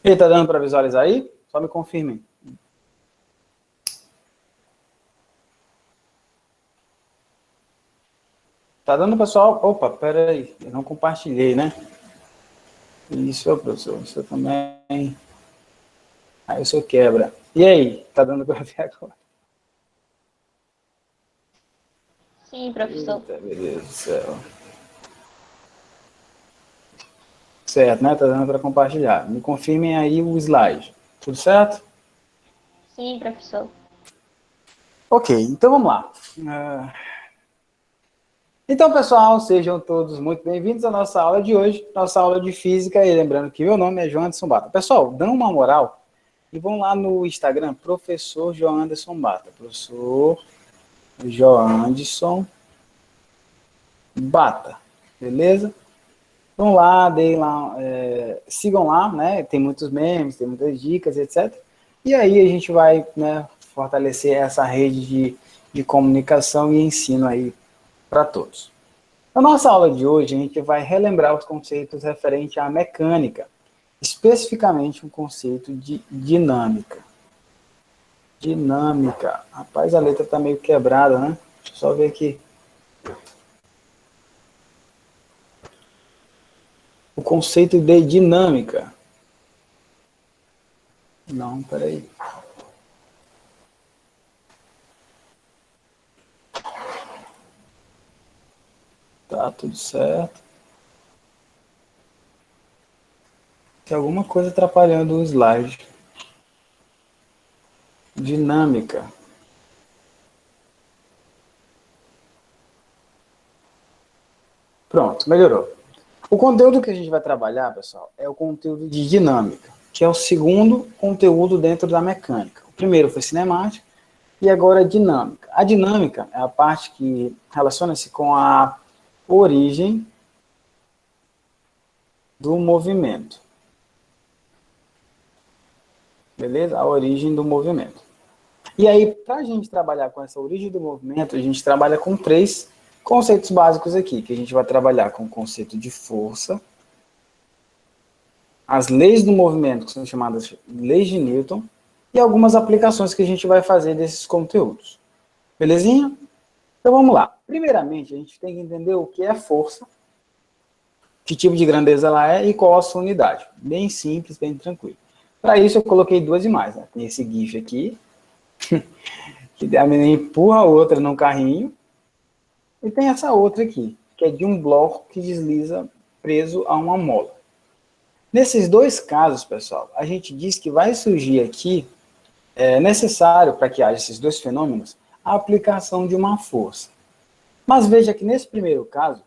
E aí, tá dando para visualizar aí? Só me confirmem. Tá dando, pessoal? Opa, pera aí. Eu não compartilhei, né? Isso, professor. Isso também. Aí o senhor quebra. E aí? Tá dando para ver agora? Sim, professor. Eita, beleza do céu. Certo, né? Tá dando para compartilhar. Me confirmem aí o slide. Tudo certo? Sim, professor. Ok, então vamos lá. Então, pessoal, sejam todos muito bem-vindos à nossa aula de hoje, nossa aula de física. E lembrando que meu nome é João Anderson Bata. Pessoal, dão uma moral e vão lá no Instagram, professor João Anderson Bata. Professor João Anderson Bata, beleza? Vão lá, deem lá, sigam lá, né? Tem muitos memes, tem muitas dicas, etc. E aí a gente vai, né, fortalecer essa rede de comunicação e ensino aí para todos. Na nossa aula de hoje, a gente vai relembrar os conceitos referentes à mecânica, especificamente o conceito de dinâmica. Dinâmica. Rapaz, a letra está meio quebrada, né? Deixa eu só ver aqui. O conceito de dinâmica. Não, peraí. Tá tudo certo. Tem alguma coisa atrapalhando o slide. Dinâmica. Pronto, melhorou. O conteúdo que a gente vai trabalhar, pessoal, é o conteúdo de dinâmica, que é o segundo conteúdo dentro da mecânica. O primeiro foi cinemática e agora é dinâmica. A dinâmica é a parte que relaciona-se com a origem do movimento. Beleza? A origem do movimento. E aí, para a gente trabalhar com essa origem do movimento, a gente trabalha com três conceitos básicos aqui, que a gente vai trabalhar com o conceito de força, as leis do movimento, que são chamadas leis de Newton, e algumas aplicações que a gente vai fazer desses conteúdos. Belezinha? Então vamos lá. Primeiramente, a gente tem que entender o que é força, que tipo de grandeza ela é e qual a sua unidade. Bem simples, bem tranquilo. Para isso, eu coloquei duas imagens. Né? Tem esse GIF aqui, que a menina empurra a outra num carrinho, e tem essa outra aqui, que é de um bloco que desliza preso a uma mola. Nesses dois casos, pessoal, a gente diz que vai surgir aqui, é necessário para que haja esses dois fenômenos, a aplicação de uma força. Mas veja que nesse primeiro caso,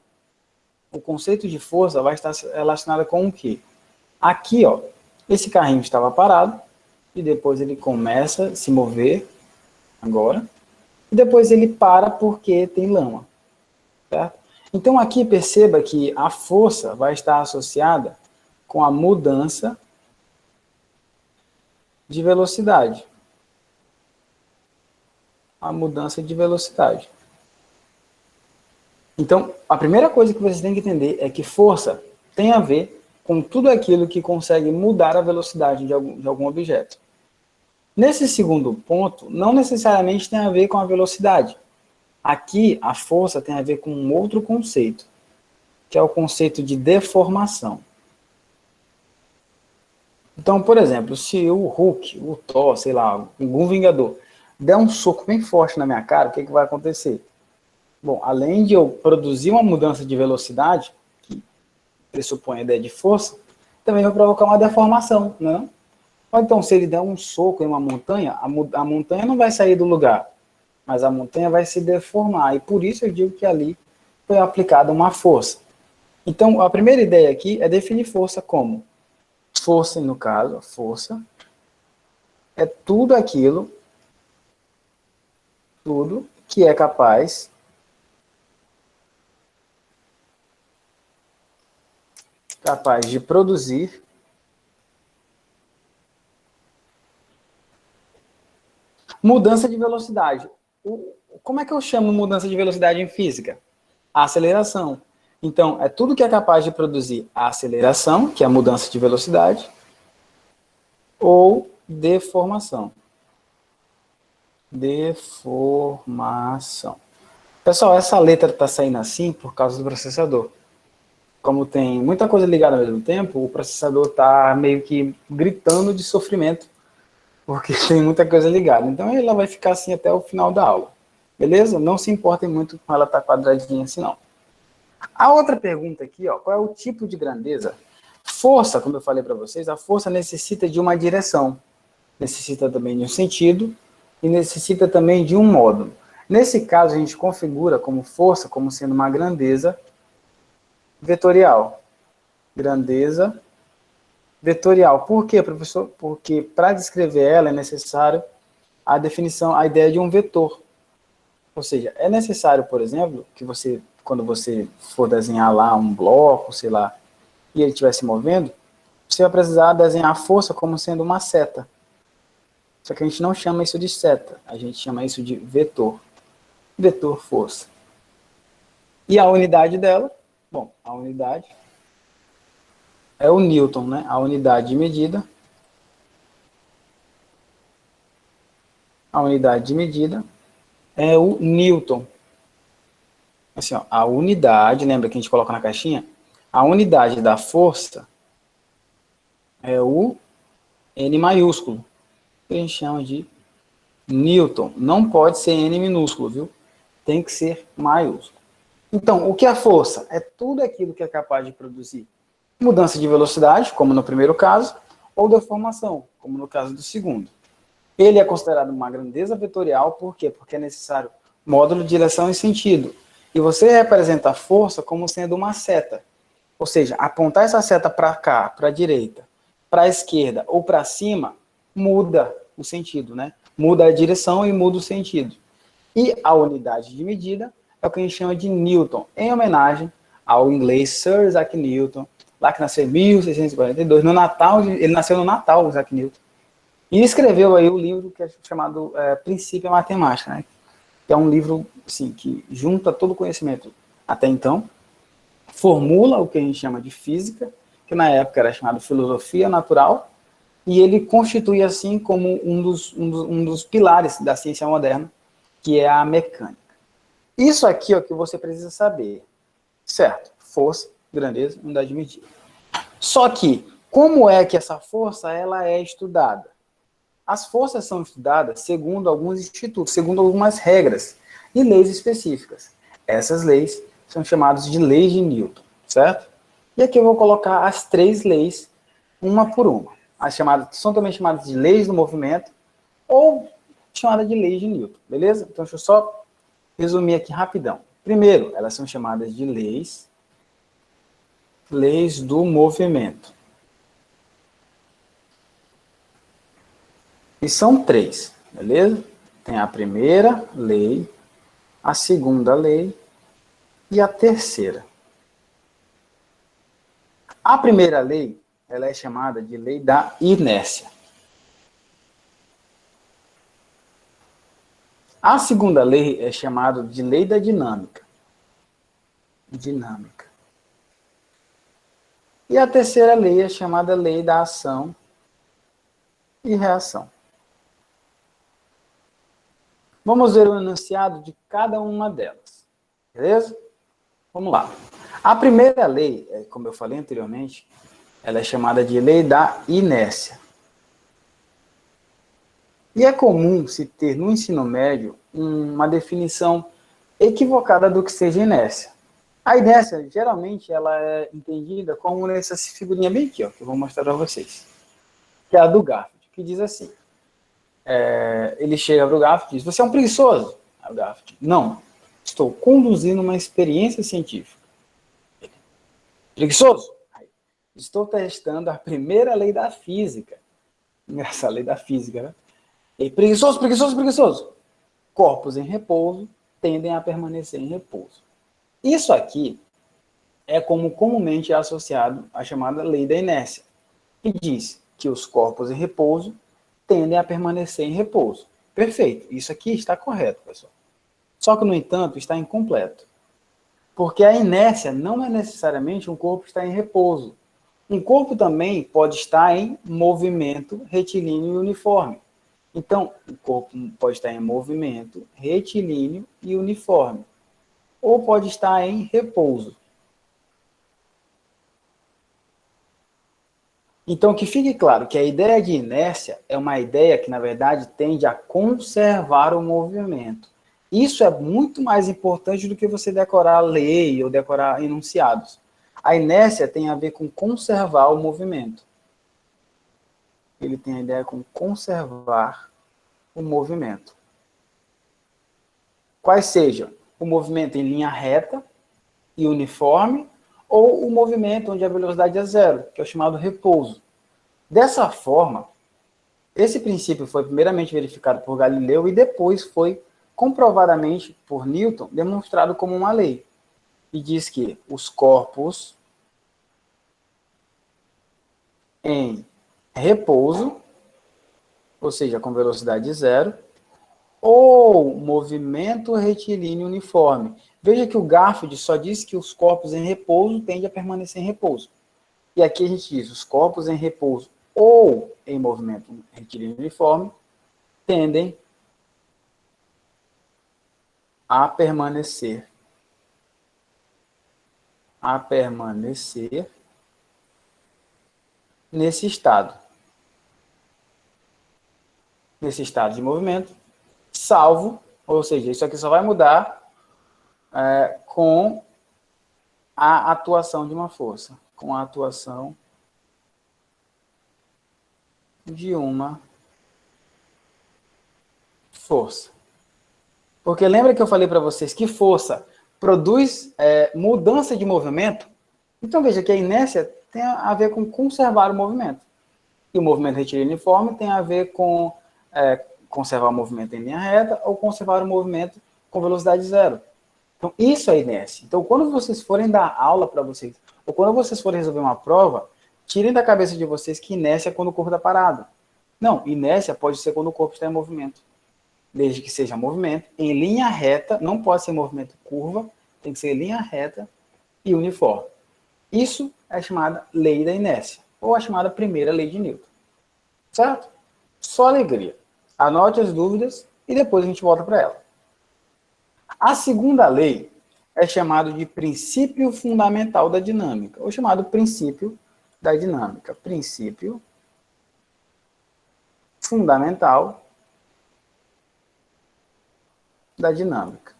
o conceito de força vai estar relacionado com o quê? Aqui, ó, esse carrinho estava parado, e depois ele começa a se mover, agora, e depois ele para porque tem lama, certo? Então aqui perceba que a força vai estar associada com a mudança de velocidade. A mudança de velocidade. Então, a primeira coisa que vocês têm que entender é que força tem a ver com tudo aquilo que consegue mudar a velocidade de algum objeto. Nesse segundo ponto, não necessariamente tem a ver com a velocidade. Aqui, a força tem a ver com um outro conceito, que é o conceito de deformação. Então, por exemplo, se o Hulk, o Thor, sei lá, algum Vingador, der um soco bem forte na minha cara, o que vai acontecer? Bom, além de eu produzir uma mudança de velocidade, que pressupõe a ideia de força, também vai provocar uma deformação, né? Ou então, se ele der um soco em uma montanha, a montanha não vai sair do lugar, mas a montanha vai se deformar, e por isso eu digo que ali foi aplicada uma força. Então, a primeira ideia aqui é definir força como força, no caso, força é tudo aquilo, tudo que é capaz de produzir mudança de velocidade. Como é que eu chamo mudança de velocidade em física? A aceleração. Então, é tudo que é capaz de produzir a aceleração, que é a mudança de velocidade, ou deformação. Deformação. Pessoal, essa letra está saindo assim por causa do processador. Como tem muita coisa ligada ao mesmo tempo, o processador está meio que gritando de sofrimento, porque tem muita coisa ligada. Então ela vai ficar assim até o final da aula. Beleza? Não se importem muito com ela estar quadradinha assim, não. A outra pergunta aqui, ó, qual é o tipo de grandeza? Força, como eu falei para vocês, a força necessita de uma direção, necessita também de um sentido e necessita também de um módulo. Nesse caso, a gente configura como força como sendo uma grandeza vetorial. Grandeza vetorial. Por quê, professor? Porque para descrever ela é necessário a definição, a ideia de um vetor. Ou seja, é necessário, por exemplo, que você, quando você for desenhar lá um bloco, sei lá, e ele estiver se movendo, você vai precisar desenhar a força como sendo uma seta. Só que a gente não chama isso de seta, a gente chama isso de vetor. Vetor força. E a unidade dela, bom, a unidade é o Newton, né? A unidade de medida. A unidade de medida é o Newton. Assim, ó, a unidade, lembra que a gente coloca na caixinha? A unidade da força é o N maiúsculo, que a gente chama de Newton. Não pode ser N minúsculo, viu? Tem que ser maiúsculo. Então, o que é força? É tudo aquilo que é capaz de produzir mudança de velocidade, como no primeiro caso, ou deformação, como no caso do segundo. Ele é considerado uma grandeza vetorial, por quê? Porque é necessário módulo, direção e sentido. E você representa a força como sendo uma seta. Ou seja, apontar essa seta para cá, para a direita, para a esquerda ou para cima, muda o sentido, né? Muda a direção e muda o sentido. E a unidade de medida é o que a gente chama de Newton, em homenagem ao inglês Sir Isaac Newton, lá que nasceu em 1642, no Natal, ele nasceu no Natal, Isaac Newton, e escreveu aí o livro que é chamado Princípio Matemática, né? Que é um livro assim, que junta todo o conhecimento até então, formula o que a gente chama de física, que na época era chamado filosofia natural, e ele constitui assim como um dos pilares da ciência moderna, que é a mecânica. Isso aqui é o que você precisa saber, certo? Força, grandeza, unidade de medida. Só que, como é que essa força ela é estudada? As forças são estudadas segundo alguns institutos, segundo algumas regras e leis específicas. Essas leis são chamadas de leis de Newton, certo? E aqui eu vou colocar as 3 leis, uma por uma. As chamadas, são também chamadas de leis do movimento ou chamadas de leis de Newton, beleza? Então deixa eu só resumir aqui rapidão. Primeiro, elas são chamadas de leis do movimento. E são 3, beleza? Tem a primeira lei, a segunda lei e a terceira. A primeira lei, ela é chamada de lei da inércia. A segunda lei é chamada de lei da dinâmica. Dinâmica. E a terceira lei é chamada lei da ação e reação. Vamos ver o enunciado de cada uma delas, beleza? Vamos lá. A primeira lei, como eu falei anteriormente, ela é chamada de lei da inércia. E é comum se ter no ensino médio uma definição equivocada do que seja inércia. A inércia, geralmente, ela é entendida como nessa figurinha bem aqui, ó, que eu vou mostrar para vocês, que é a do Garfield, que diz assim, ele chega para o Garfield e diz, você é um preguiçoso? Aí o Garfield, não, estou conduzindo uma experiência científica. Preguiçoso? Aí, estou testando a primeira lei da física. Essa lei da física, né? E preguiçoso, preguiçoso, preguiçoso. Corpos em repouso tendem a permanecer em repouso. Isso aqui é como comumente é associado à chamada lei da inércia, que diz que os corpos em repouso tendem a permanecer em repouso. Perfeito, isso aqui está correto, pessoal. Só que, no entanto, está incompleto. Porque a inércia não é necessariamente um corpo estar em repouso. Um corpo também pode estar em movimento retilíneo e uniforme. Então, o corpo pode estar em movimento retilíneo e uniforme. Ou pode estar em repouso. Então, que fique claro que a ideia de inércia é uma ideia que, na verdade, tende a conservar o movimento. Isso é muito mais importante do que você decorar lei ou decorar enunciados. A inércia tem a ver com conservar o movimento. Ele tem a ideia com conservar o movimento. Quais sejam o movimento em linha reta e uniforme, ou o movimento onde a velocidade é zero, que é o chamado repouso. Dessa forma, esse princípio foi primeiramente verificado por Galileu e depois foi comprovadamente por Newton demonstrado como uma lei. E diz que os corpos em repouso, ou seja, com velocidade zero, ou movimento retilíneo uniforme. Veja que o Garfield só diz que os corpos em repouso tendem a permanecer em repouso. E aqui a gente diz, os corpos em repouso ou em movimento retilíneo uniforme tendem a permanecer nesse estado de movimento, salvo, ou seja, isso aqui só vai mudar com a atuação de uma força, com a atuação de uma força. Porque lembra que eu falei para vocês que força produz mudança de movimento? Então veja que a inércia tem a ver com conservar o movimento. E o movimento retilíneo uniforme tem a ver com conservar o movimento em linha reta ou conservar o movimento com velocidade zero. Então, isso é inércia. Então, quando vocês forem dar aula para vocês, ou quando vocês forem resolver uma prova, tirem da cabeça de vocês que inércia é quando o corpo está parado. Não, inércia pode ser quando o corpo está em movimento. Desde que seja movimento em linha reta, não pode ser movimento curva, tem que ser linha reta e uniforme. Isso é chamada lei da inércia, ou a chamada primeira lei de Newton. Certo? Só alegria. Anote as dúvidas e depois a gente volta para ela. A segunda lei é chamada de princípio fundamental da dinâmica, ou chamado princípio da dinâmica. Princípio fundamental da dinâmica.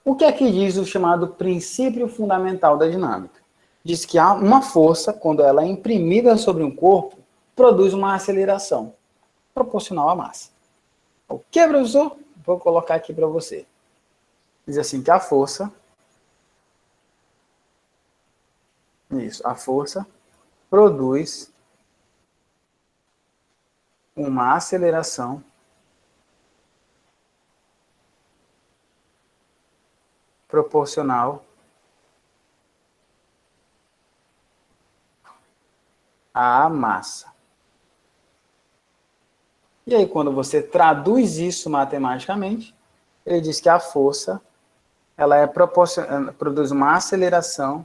O que é que diz o chamado princípio fundamental da dinâmica? Diz que há uma força, quando ela é imprimida sobre um corpo, produz uma aceleração proporcional à massa. O que, professor? Vou colocar aqui para você. Diz assim que a força produz uma aceleração proporcional à massa. E aí, quando você traduz isso matematicamente, ele diz que a força ela produz uma aceleração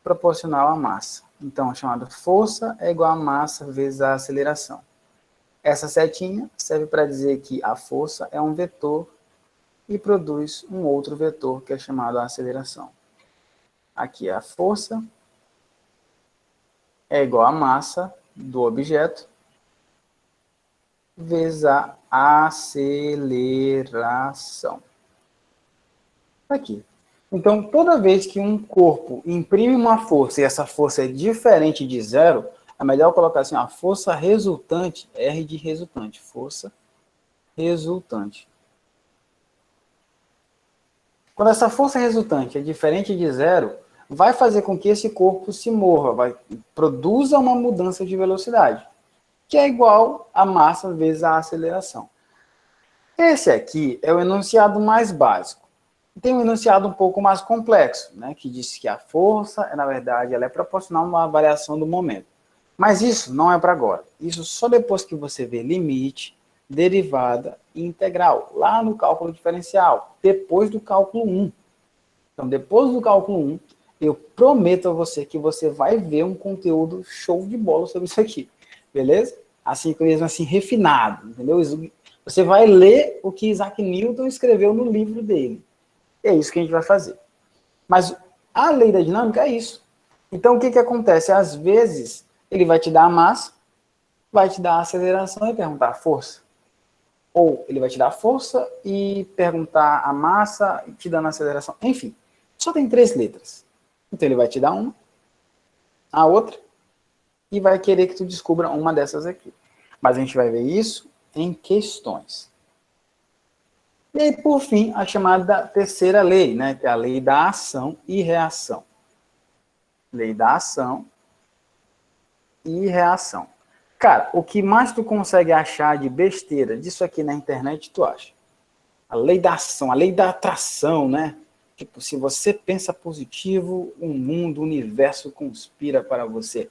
proporcional à massa. Então, a chamada força é igual a massa vezes a aceleração. Essa setinha serve para dizer que a força é um vetor e produz um outro vetor que é chamado aceleração. Aqui a força é igual a massa do objeto vezes a aceleração. Aqui. Então, toda vez que um corpo imprime uma força e essa força é diferente de zero, é melhor colocar assim, a força resultante, R de resultante, força resultante. Quando essa força resultante é diferente de zero, vai fazer com que esse corpo se mova, produza uma mudança de velocidade, que é igual a massa vezes a aceleração. Esse aqui é o enunciado mais básico. Tem um enunciado um pouco mais complexo, né, que diz que a força, na verdade, ela é proporcional a uma variação do momento. Mas isso não é para agora. Isso só depois que você vê limite, derivada e integral, lá no cálculo diferencial, depois do cálculo 1. Então, depois do cálculo 1, eu prometo a você que você vai ver um conteúdo show de bola sobre isso aqui, beleza? Assim, mesmo assim, refinado, entendeu? Você vai ler o que Isaac Newton escreveu no livro dele. É isso que a gente vai fazer. Mas a lei da dinâmica é isso. Então, o que acontece? Às vezes, ele vai te dar a massa, vai te dar a aceleração e perguntar a força. Ou ele vai te dar a força e perguntar a massa e te dando a aceleração. Enfim, só tem 3 letras. Então, ele vai te dar uma, a outra, e vai querer que tu descubra uma dessas aqui. Mas a gente vai ver isso em questões. E aí, por fim, a chamada terceira lei, né, que é a lei da ação e reação. Lei da ação e reação. Cara, o que mais tu consegue achar de besteira disso aqui na internet, tu acha? A lei da ação, a lei da atração, né? Tipo, se você pensa positivo, o mundo, o universo conspira para você.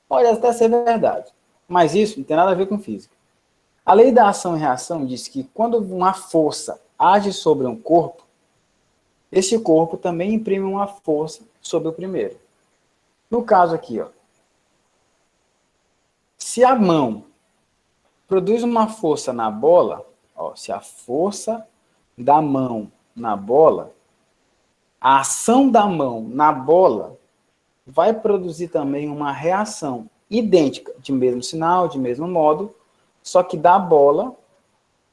Pode até ser verdade, mas isso não tem nada a ver com física. A lei da ação e reação diz que quando uma força age sobre um corpo, esse corpo também imprime uma força sobre o primeiro. No caso aqui, ó, se a mão produz uma força na bola, ó, se a força da mão na bola, a ação da mão na bola vai produzir também uma reação idêntica, de mesmo sinal, de mesmo modo, só que da bola,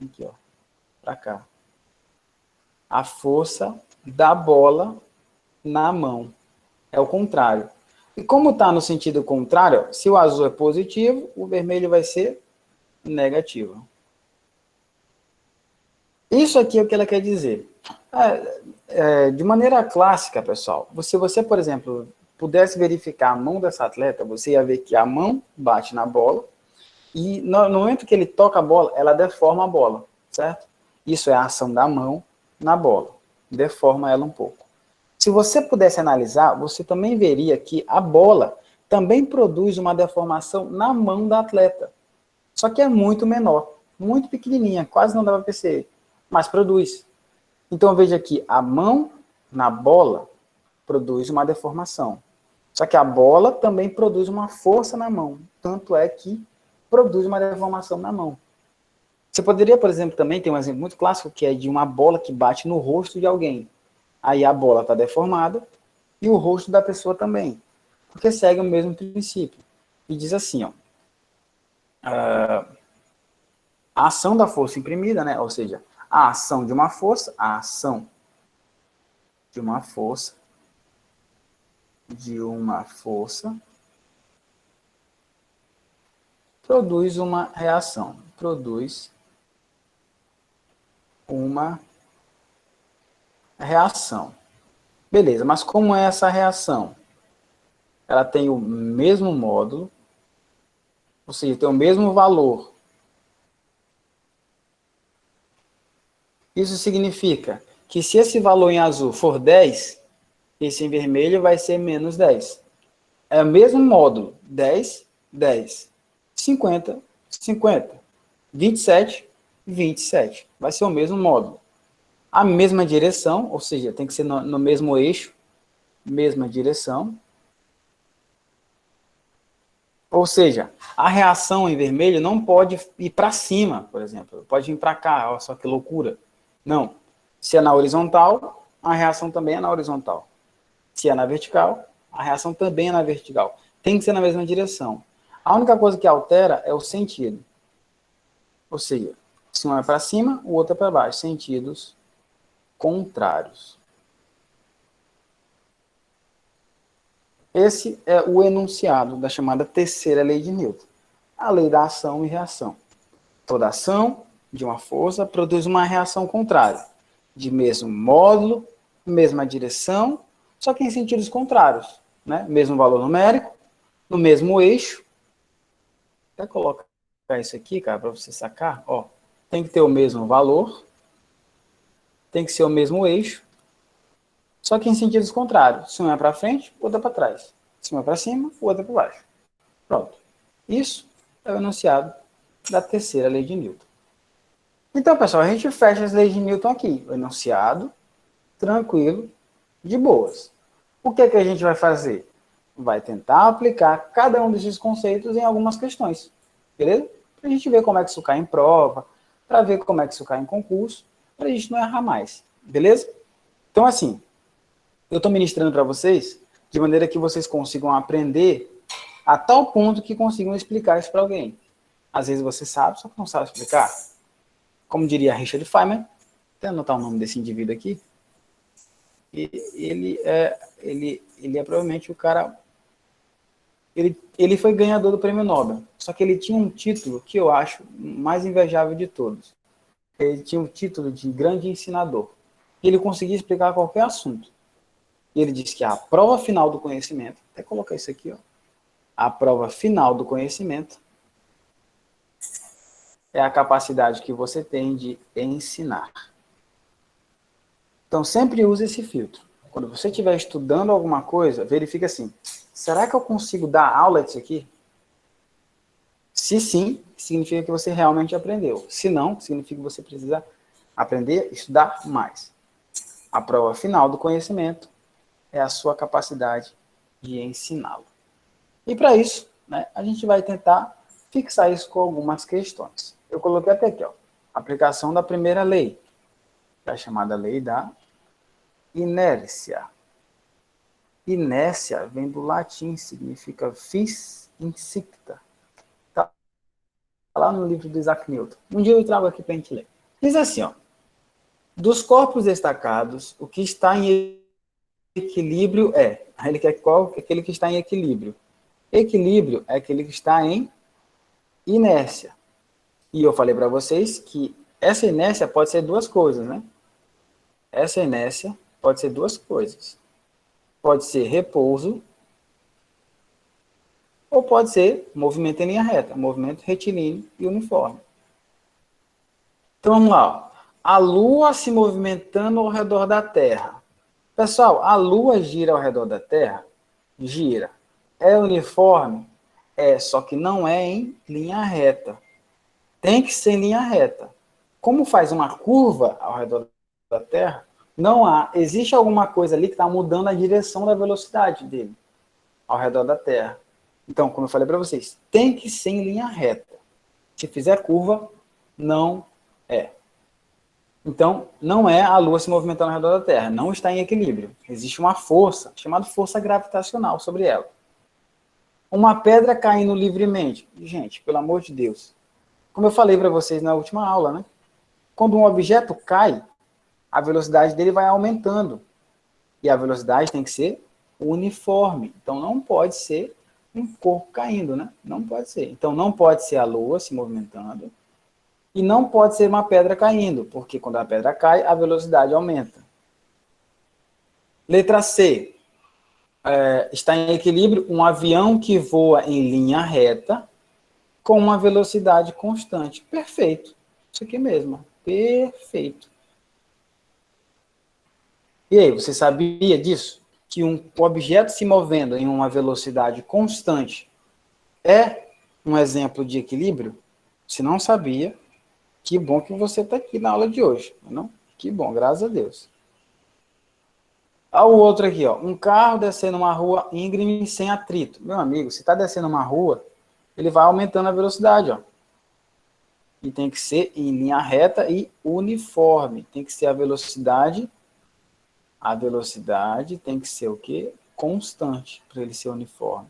aqui ó, para cá, a força da bola na mão. É o contrário. E como está no sentido contrário, se o azul é positivo, o vermelho vai ser negativo. Isso aqui é o que ela quer dizer. De maneira clássica, pessoal, se você, por exemplo, pudesse verificar a mão dessa atleta, você ia ver que a mão bate na bola e no momento que ele toca a bola, ela deforma a bola, certo? Isso é a ação da mão na bola. Deforma ela um pouco. Se você pudesse analisar, você também veria que a bola também produz uma deformação na mão da atleta. Só que é muito menor, muito pequenininha, quase não dá para perceber, mas produz. Então veja aqui, a mão na bola produz uma deformação. Só que a bola também produz uma força na mão, tanto é que produz uma deformação na mão. Você poderia, por exemplo, também ter um exemplo muito clássico, que é de uma bola que bate no rosto de alguém. Aí a bola está deformada e o rosto da pessoa também, porque segue o mesmo princípio. E diz assim, ó, a ação da força imprimida, né? Ou seja, a ação de uma força, a ação de uma força, produz uma reação, produz uma reação. Beleza, mas como é essa reação? Ela tem o mesmo módulo, ou seja, tem o mesmo valor. Isso significa que se esse valor em azul for 10, esse em vermelho vai ser menos 10. É o mesmo módulo, 10, 10, 50, 50, 27, 27. Vai ser o mesmo módulo. A mesma direção, ou seja, tem que ser no mesmo eixo, mesma direção. Ou seja, a reação em vermelho não pode ir para cima, por exemplo. Pode vir para cá, olha só que loucura. Não. Se é na horizontal, a reação também é na horizontal. Se é na vertical, a reação também é na vertical. Tem que ser na mesma direção. A única coisa que altera é o sentido. Ou seja, se um é para cima, o outro é para baixo. Sentidos contrários. Esse é o enunciado da chamada terceira lei de Newton. A lei da ação e reação. Toda ação de uma força produz uma reação contrária. De mesmo módulo, mesma direção, só que em sentidos contrários. Né? Mesmo valor numérico, no mesmo eixo. Até colocar isso aqui, cara, para você sacar. Ó, tem que ter o mesmo valor, tem que ser o mesmo eixo, só que em sentidos contrários. Se um é para frente, o outro é para trás. Se um é para cima, o outro é para baixo. Pronto. Isso é o enunciado da terceira lei de Newton. Então, pessoal, a gente fecha as leis de Newton aqui. O enunciado, tranquilo, de boas. O que é que a gente vai fazer? Vai tentar aplicar cada um desses conceitos em algumas questões, beleza? Para a gente ver como é que isso cai em prova, para ver como é que isso cai em concurso, para a gente não errar mais, beleza? Então, assim, eu estou ministrando para vocês de maneira que vocês consigam aprender a tal ponto que consigam explicar isso para alguém. Às vezes você sabe, só que não sabe explicar. Como diria Richard Feynman, vou anotar o nome desse indivíduo aqui, e ele é provavelmente o cara... Ele foi ganhador do prêmio Nobel, só que ele tinha um título que eu acho mais invejável de todos. Ele tinha o título de grande ensinador. Ele conseguia explicar qualquer assunto. E ele disse que a prova final do conhecimento, até colocar isso aqui, ó, a prova final do conhecimento é a capacidade que você tem de ensinar. Então, sempre use esse filtro. Quando você estiver estudando alguma coisa, verifique assim, será que eu consigo dar aula disso aqui? Se sim, significa que você realmente aprendeu. Se não, significa que você precisa aprender, estudar mais. A prova final do conhecimento é a sua capacidade de ensiná-lo. E para isso, né, a gente vai tentar fixar isso com algumas questões. Eu coloquei até aqui, ó, aplicação da primeira lei, que é a chamada lei da inércia. Inércia vem do latim, significa vis insicta. Tá lá no livro do Isaac Newton. Um dia eu trago aqui para a gente ler. Diz assim, ó, dos corpos destacados, o que está em equilíbrio é... Ele quer qual? Aquele que está em equilíbrio. Equilíbrio é aquele que está em inércia. E eu falei para vocês que essa inércia pode ser duas coisas, né? Essa inércia pode ser duas coisas. Pode ser repouso ou pode ser movimento em linha reta, movimento retilíneo e uniforme. Então vamos lá. Ó. A Lua se movimentando ao redor da Terra. Pessoal, a Lua gira ao redor da Terra? Gira. É uniforme? É, só que não é em linha reta. Tem que ser em linha reta. Como faz uma curva ao redor da Terra, não há, existe alguma coisa ali que está mudando a direção da velocidade dele ao redor da Terra. Então, como eu falei para vocês, tem que ser em linha reta. Se fizer curva, não é. Então, não é a Lua se movimentando ao redor da Terra, não está em equilíbrio. Existe uma força, chamada força gravitacional, sobre ela. Uma pedra caindo livremente. Gente, pelo amor de Deus. Como eu falei para vocês na última aula, né? Quando um objeto cai, a velocidade dele vai aumentando. E a velocidade tem que ser uniforme. Então, não pode ser um corpo caindo, né? Não pode ser. Então, não pode ser a Lua se movimentando. E não pode ser uma pedra caindo, porque quando a pedra cai, a velocidade aumenta. Letra C. Está em equilíbrio um avião que voa em linha reta com uma velocidade constante. Perfeito. Isso aqui mesmo. Perfeito. E aí, você sabia disso? Que um objeto se movendo em uma velocidade constante é um exemplo de equilíbrio? Se não sabia, que bom que você está aqui na aula de hoje. Não? Que bom, graças a Deus. Olha o outro aqui, ó. Um carro descendo uma rua íngreme sem atrito. Meu amigo, se está descendo uma rua, ele vai aumentando a velocidade, ó. E tem que ser em linha reta e uniforme. Tem que ser a velocidade tem que ser o quê? Constante, para ele ser uniforme.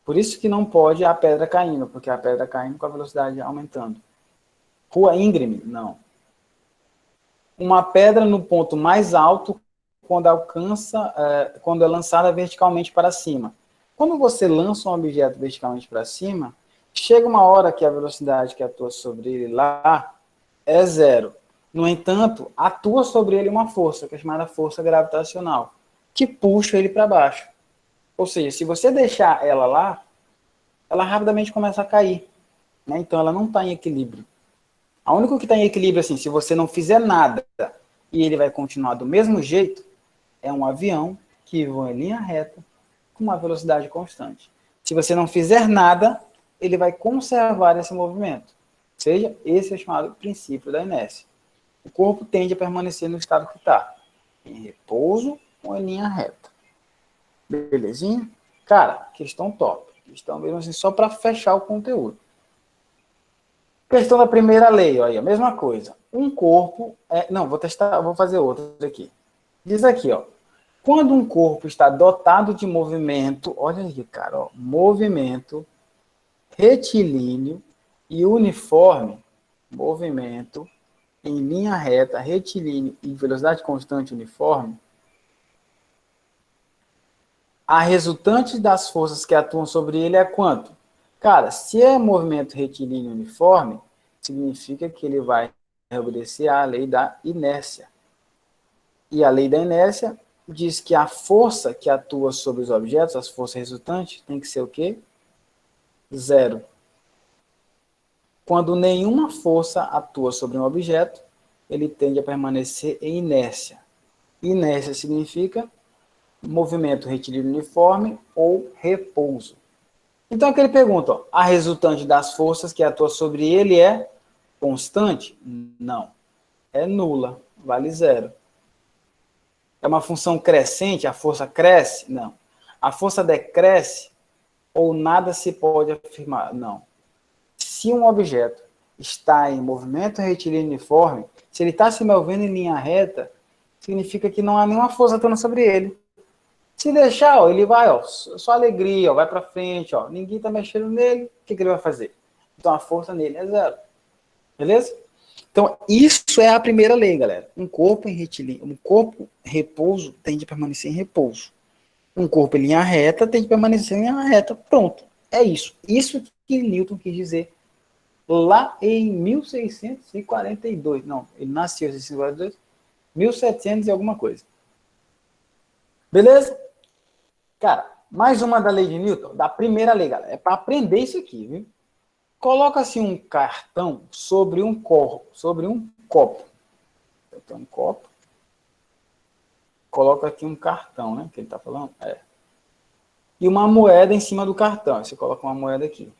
Por isso que não pode a pedra caindo, porque a pedra caindo com a velocidade aumentando. Rua íngreme? Não. Uma pedra no ponto mais alto quando quando é lançada verticalmente para cima. Quando você lança um objeto verticalmente para cima, chega uma hora que a velocidade que atua sobre ele lá é zero. No entanto, atua sobre ele uma força, que é chamada força gravitacional, que puxa ele para baixo. Ou seja, se você deixar ela lá, ela rapidamente começa a cair. Né? Então, ela não está em equilíbrio. A única que está em equilíbrio, assim, se você não fizer nada e ele vai continuar do mesmo jeito, é um avião que voa em linha reta com uma velocidade constante. Se você não fizer nada, ele vai conservar esse movimento. Ou seja, esse é o chamado princípio da inércia. O corpo tende a permanecer no estado que está. em repouso ou em linha reta. Belezinha? Cara, questão top. Questão mesmo assim, só para fechar o conteúdo. Questão da primeira lei, olha, a mesma coisa. Um corpo... não, vou testar, vou fazer outra aqui. Diz aqui, ó. Quando um corpo está dotado de movimento, olha aqui, cara, ó, movimento retilíneo e uniforme, movimento em linha reta, retilíneo e velocidade constante uniforme, a resultante das forças que atuam sobre ele é quanto? Cara, se é movimento retilíneo uniforme, significa que ele vai obedecer à lei da inércia. E a lei da inércia diz que a força que atua sobre os objetos, as forças resultantes, tem que ser o quê? Zero. Quando nenhuma força atua sobre um objeto, ele tende a permanecer em inércia. Inércia significa movimento retilíneo uniforme ou repouso. Então, aqui ele pergunta, ó, a resultante das forças que atua sobre ele é constante? Não. É nula, vale zero. É uma função crescente, a força cresce? Não. A força decresce ou nada se pode afirmar? Não. Se um objeto está em movimento retilíneo uniforme, se ele está se movendo em linha reta, significa que não há nenhuma força atuando sobre ele. Se deixar, ó, ele vai, ó, só alegria, ó, vai para frente, ó, ninguém está mexendo nele, o que ele vai fazer? Então a força nele é zero. Beleza? Então, isso é a primeira lei, galera. Um corpo em retilíneo, um corpo em repouso tende a permanecer em repouso. Um corpo em linha reta tende a permanecer em linha reta. Pronto. É isso. Isso que Newton quis dizer lá em 1642. Não, ele nasceu em 1642, 1700 e alguma coisa. Beleza? Cara, mais uma da lei de Newton, da primeira lei, galera. É para aprender isso aqui, viu? Coloca-se um cartão sobre um copo. Eu tenho um copo. Coloca aqui um cartão, né? Que ele está falando. E uma moeda em cima do cartão. Você coloca uma moeda aqui.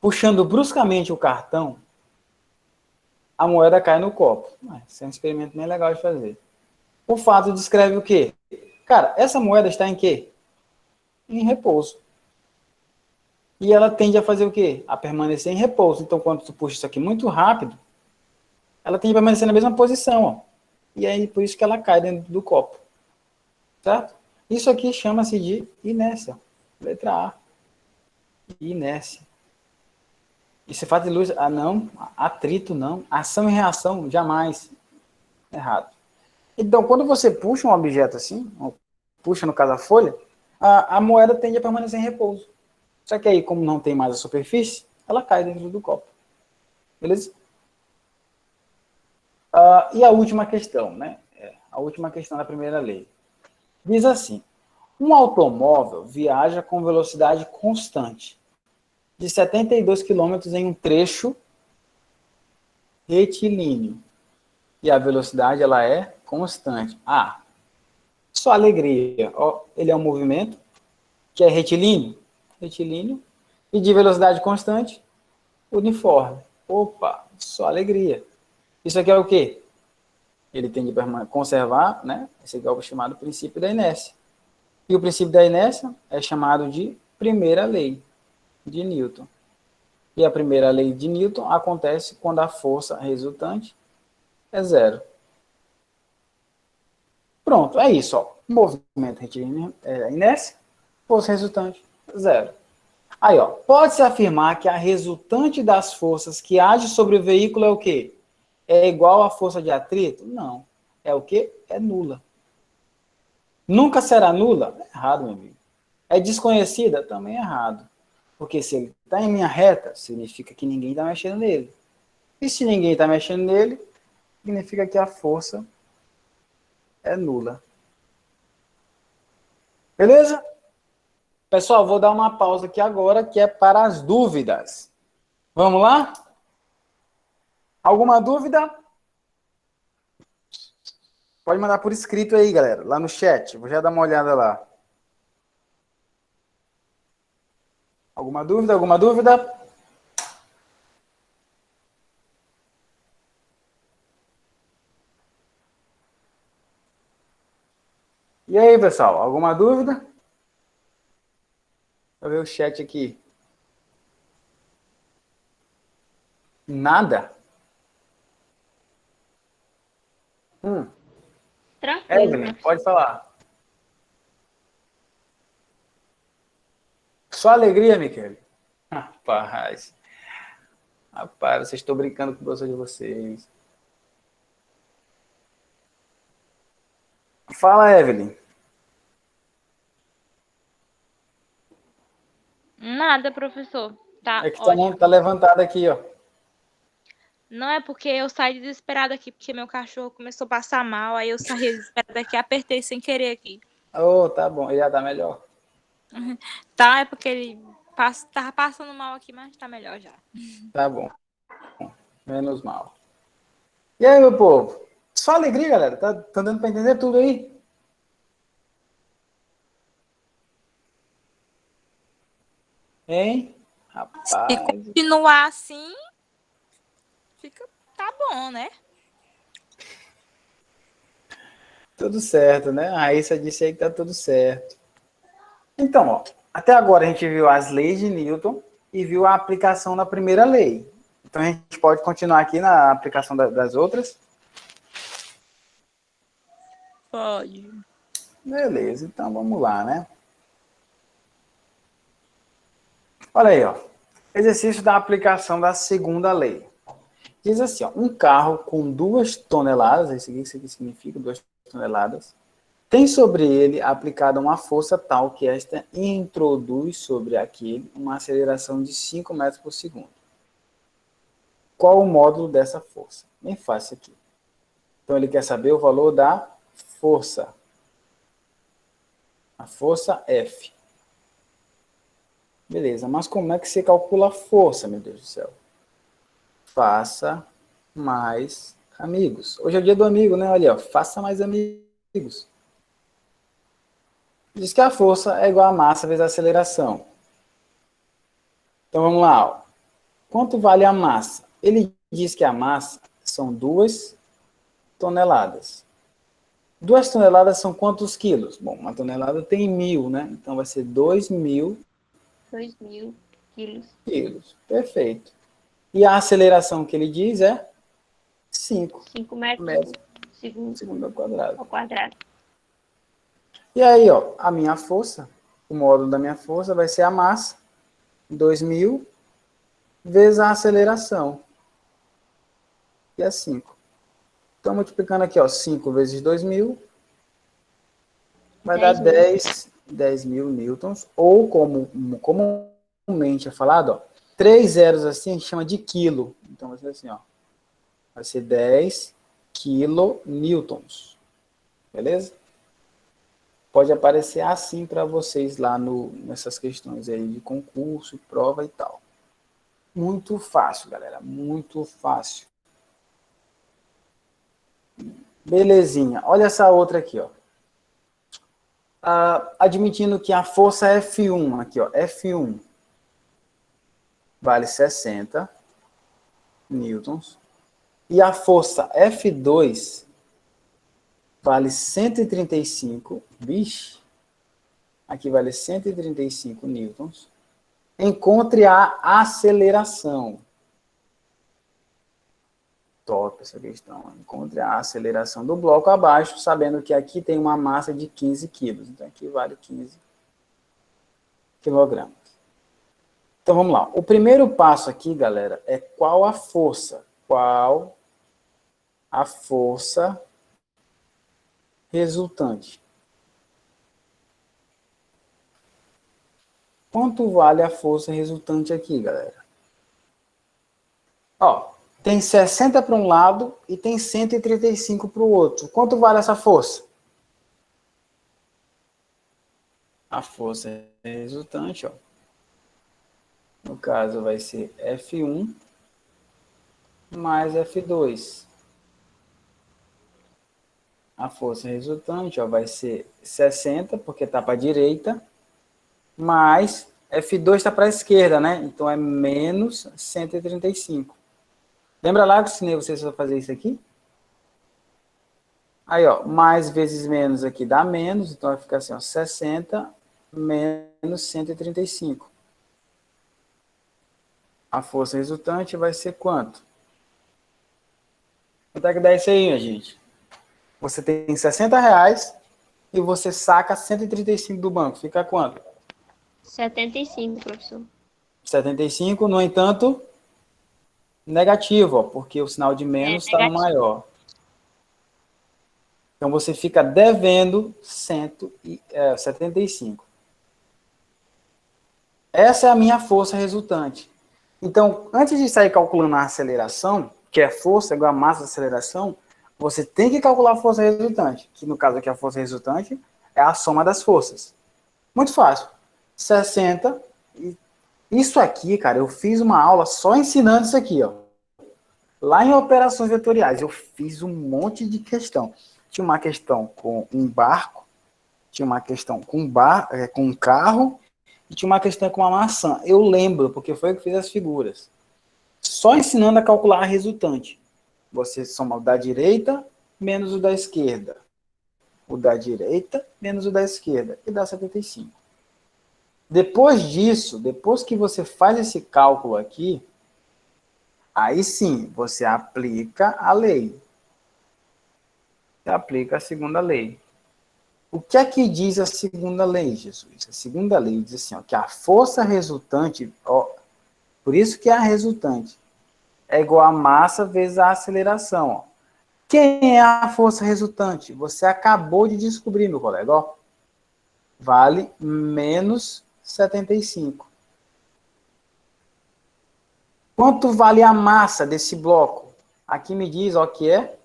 Puxando bruscamente o cartão, a moeda cai no copo. Esse é um experimento bem legal de fazer. O fato descreve o quê? Cara, essa moeda está em quê? Em repouso. E ela tende a fazer o quê? A permanecer em repouso. Então, quando tu puxa isso aqui muito rápido, ela tende a permanecer na mesma posição, ó. E aí, por isso que ela cai dentro do copo. Certo? Isso aqui chama-se de inércia. Letra A. Inércia. Isso é fato de luz? Ah, não. Atrito, não. Ação e reação, jamais. Errado. Então, quando você puxa um objeto assim, puxa, no caso, a folha, a moeda tende a permanecer em repouso. Só que aí, como não tem mais a superfície, ela cai dentro do copo. Beleza? E a última questão, né? A última questão da primeira lei. Diz assim, um automóvel viaja com velocidade constante de 72 km em um trecho retilíneo. E a velocidade, ela é constante. Só alegria. Ó, ele é um movimento que é retilíneo, e de velocidade constante, uniforme. Opa, só alegria. Isso aqui é o quê? Ele tende a conservar, né? Esse aqui é o chamado princípio da inércia. E o princípio da inércia é chamado de primeira lei de Newton. E a primeira lei de Newton acontece quando a força resultante é zero. Pronto, é isso. Ó. Movimento retilíneo é inércia, força resultante zero. Aí, ó, pode-se afirmar que a resultante das forças que age sobre o veículo é o quê? É igual à força de atrito? Não. É o quê? É nula. Nunca será nula? É errado, meu amigo. É desconhecida? Também é errado. Porque se ele está em linha reta, significa que ninguém está mexendo nele. E se ninguém está mexendo nele, significa que a força é nula. Beleza? Pessoal, vou dar uma pausa aqui agora, que é para as dúvidas. Vamos lá? Alguma dúvida? Pode mandar por escrito aí, galera, lá no chat. Vou já dar uma olhada lá. Alguma dúvida? Alguma dúvida? E aí, pessoal, alguma dúvida? Deixa eu ver o chat aqui. Nada? Tranquilo, Evelyn, professor. pode falar. Só alegria, Miquel. Rapaz. Rapaz, vocês estão brincando com o professor de vocês. Fala, Evelyn. Nada, professor. Tá É que ótimo. tá levantado aqui, ó. Não é porque eu saí desesperada aqui, porque meu cachorro começou a passar mal, aí eu saí desesperada aqui, apertei sem querer aqui. Oh, tá bom, ele já tá melhor. Tá, é porque ele tava passando mal aqui, mas tá melhor já. Tá bom. Menos mal. E aí, meu povo? Só alegria, galera. Tá dando pra entender tudo aí? Hein? Se Rapaz. continuar assim, tá bom, né? Tudo certo, né? A Raíssa disse aí que tá tudo certo. Então, ó, até agora a gente viu as leis de Newton e viu a aplicação da primeira lei. Então a gente pode continuar aqui na aplicação das outras. Pode. Beleza, então vamos lá, né? Olha aí, ó. Exercício da aplicação da segunda lei. Diz assim, ó, um carro com 2 toneladas, isso aqui significa 2 toneladas, tem sobre ele aplicada uma força tal que esta introduz sobre aquele uma aceleração de 5 metros por segundo. Qual o módulo dessa força? Bem fácil aqui. Então ele quer saber o valor da força. A força F. Beleza, mas como é que você calcula a força, meu Deus do céu? Faça mais amigos. Hoje é o dia do amigo, né? Olha, ó, faça mais amigos. Diz que a força é igual a massa vezes a aceleração. Então vamos lá. Ó. Quanto vale a massa? Ele diz que a massa são 2 toneladas. 2 toneladas são quantos quilos? Bom, uma tonelada tem 1000, né? Então vai ser 2.000 2.000 quilos. quilos. Perfeito. E a aceleração que ele diz é 5 5 metros metros por segundo ao quadrado. ao quadrado. E aí, ó, a minha força, o módulo da minha força vai ser a massa, 2.000, vezes a aceleração, que é 5. Então, multiplicando aqui, ó, 5 vezes 2.000, vai dar 10.000 newtons, ou como comumente é falado, ó, 3 zeros assim a gente chama de quilo. Então, vai ser assim, ó, vai ser 10 kilonewtons, beleza? Pode aparecer assim para vocês lá nessas questões aí de concurso, prova e tal. Muito fácil, galera, muito fácil. Belezinha. Olha essa outra aqui, ó. Admitindo que a força F1, aqui, ó, F1 vale 60 newtons e a força F2 vale 135, vixe, aqui vale 135 newtons. Encontre a aceleração. Top essa questão. Encontre a aceleração do bloco abaixo, sabendo que aqui tem uma massa de 15 quilos. Então, aqui vale 15 quilogramas. Então, vamos lá. O primeiro passo aqui, galera, é qual a força? Qual a força resultante? Quanto vale a força resultante aqui, galera? Ó, tem 60 para um lado e tem 135 para o outro. Quanto vale essa força? A força resultante, ó. No caso, vai ser F1 mais F2. A força resultante, ó, vai ser 60, porque está para a direita, mais F2 está para a esquerda, né? Então é menos 135. Lembra lá que eu ensinei vocês a fazer isso aqui? Aí, ó, mais vezes menos aqui dá menos, então vai ficar assim, ó, 60 menos 135. A força resultante vai ser quanto? Quanto é que dá isso aí, minha gente? Você tem R$ 60 e você saca 135 do banco. Fica quanto? 75, professor. 75, no entanto, negativo, ó, porque o sinal de É menos está no negativo. maior. Então, você fica devendo 175. Essa é a minha força resultante. Então, antes de sair calculando a aceleração, que é força igual a massa de aceleração, você tem que calcular a força resultante, que no caso aqui a força resultante é a soma das forças. Muito fácil. 60. Isso aqui, cara, eu fiz uma aula só ensinando isso aqui, ó. Lá em operações vetoriais, eu fiz um monte de questão. Tinha uma questão com um barco, tinha uma questão com com um carro, e tinha uma questão com uma maçã. Eu lembro, porque foi eu que fiz as figuras. Só ensinando a calcular a resultante. Você soma o da direita menos o da esquerda. O da direita menos o da esquerda. E dá 75. Depois disso, depois que você faz esse cálculo aqui, aí sim, você aplica a lei. Você aplica a segunda lei. O que é que diz a segunda lei, Jesus? A segunda lei diz assim, ó, que a força resultante, ó, por isso que é a resultante, é igual a massa vezes a aceleração. Ó. Quem é a força resultante? Você acabou de descobrir, meu colega. Ó. Vale menos 75. Quanto vale a massa desse bloco? Aqui me diz ó, que é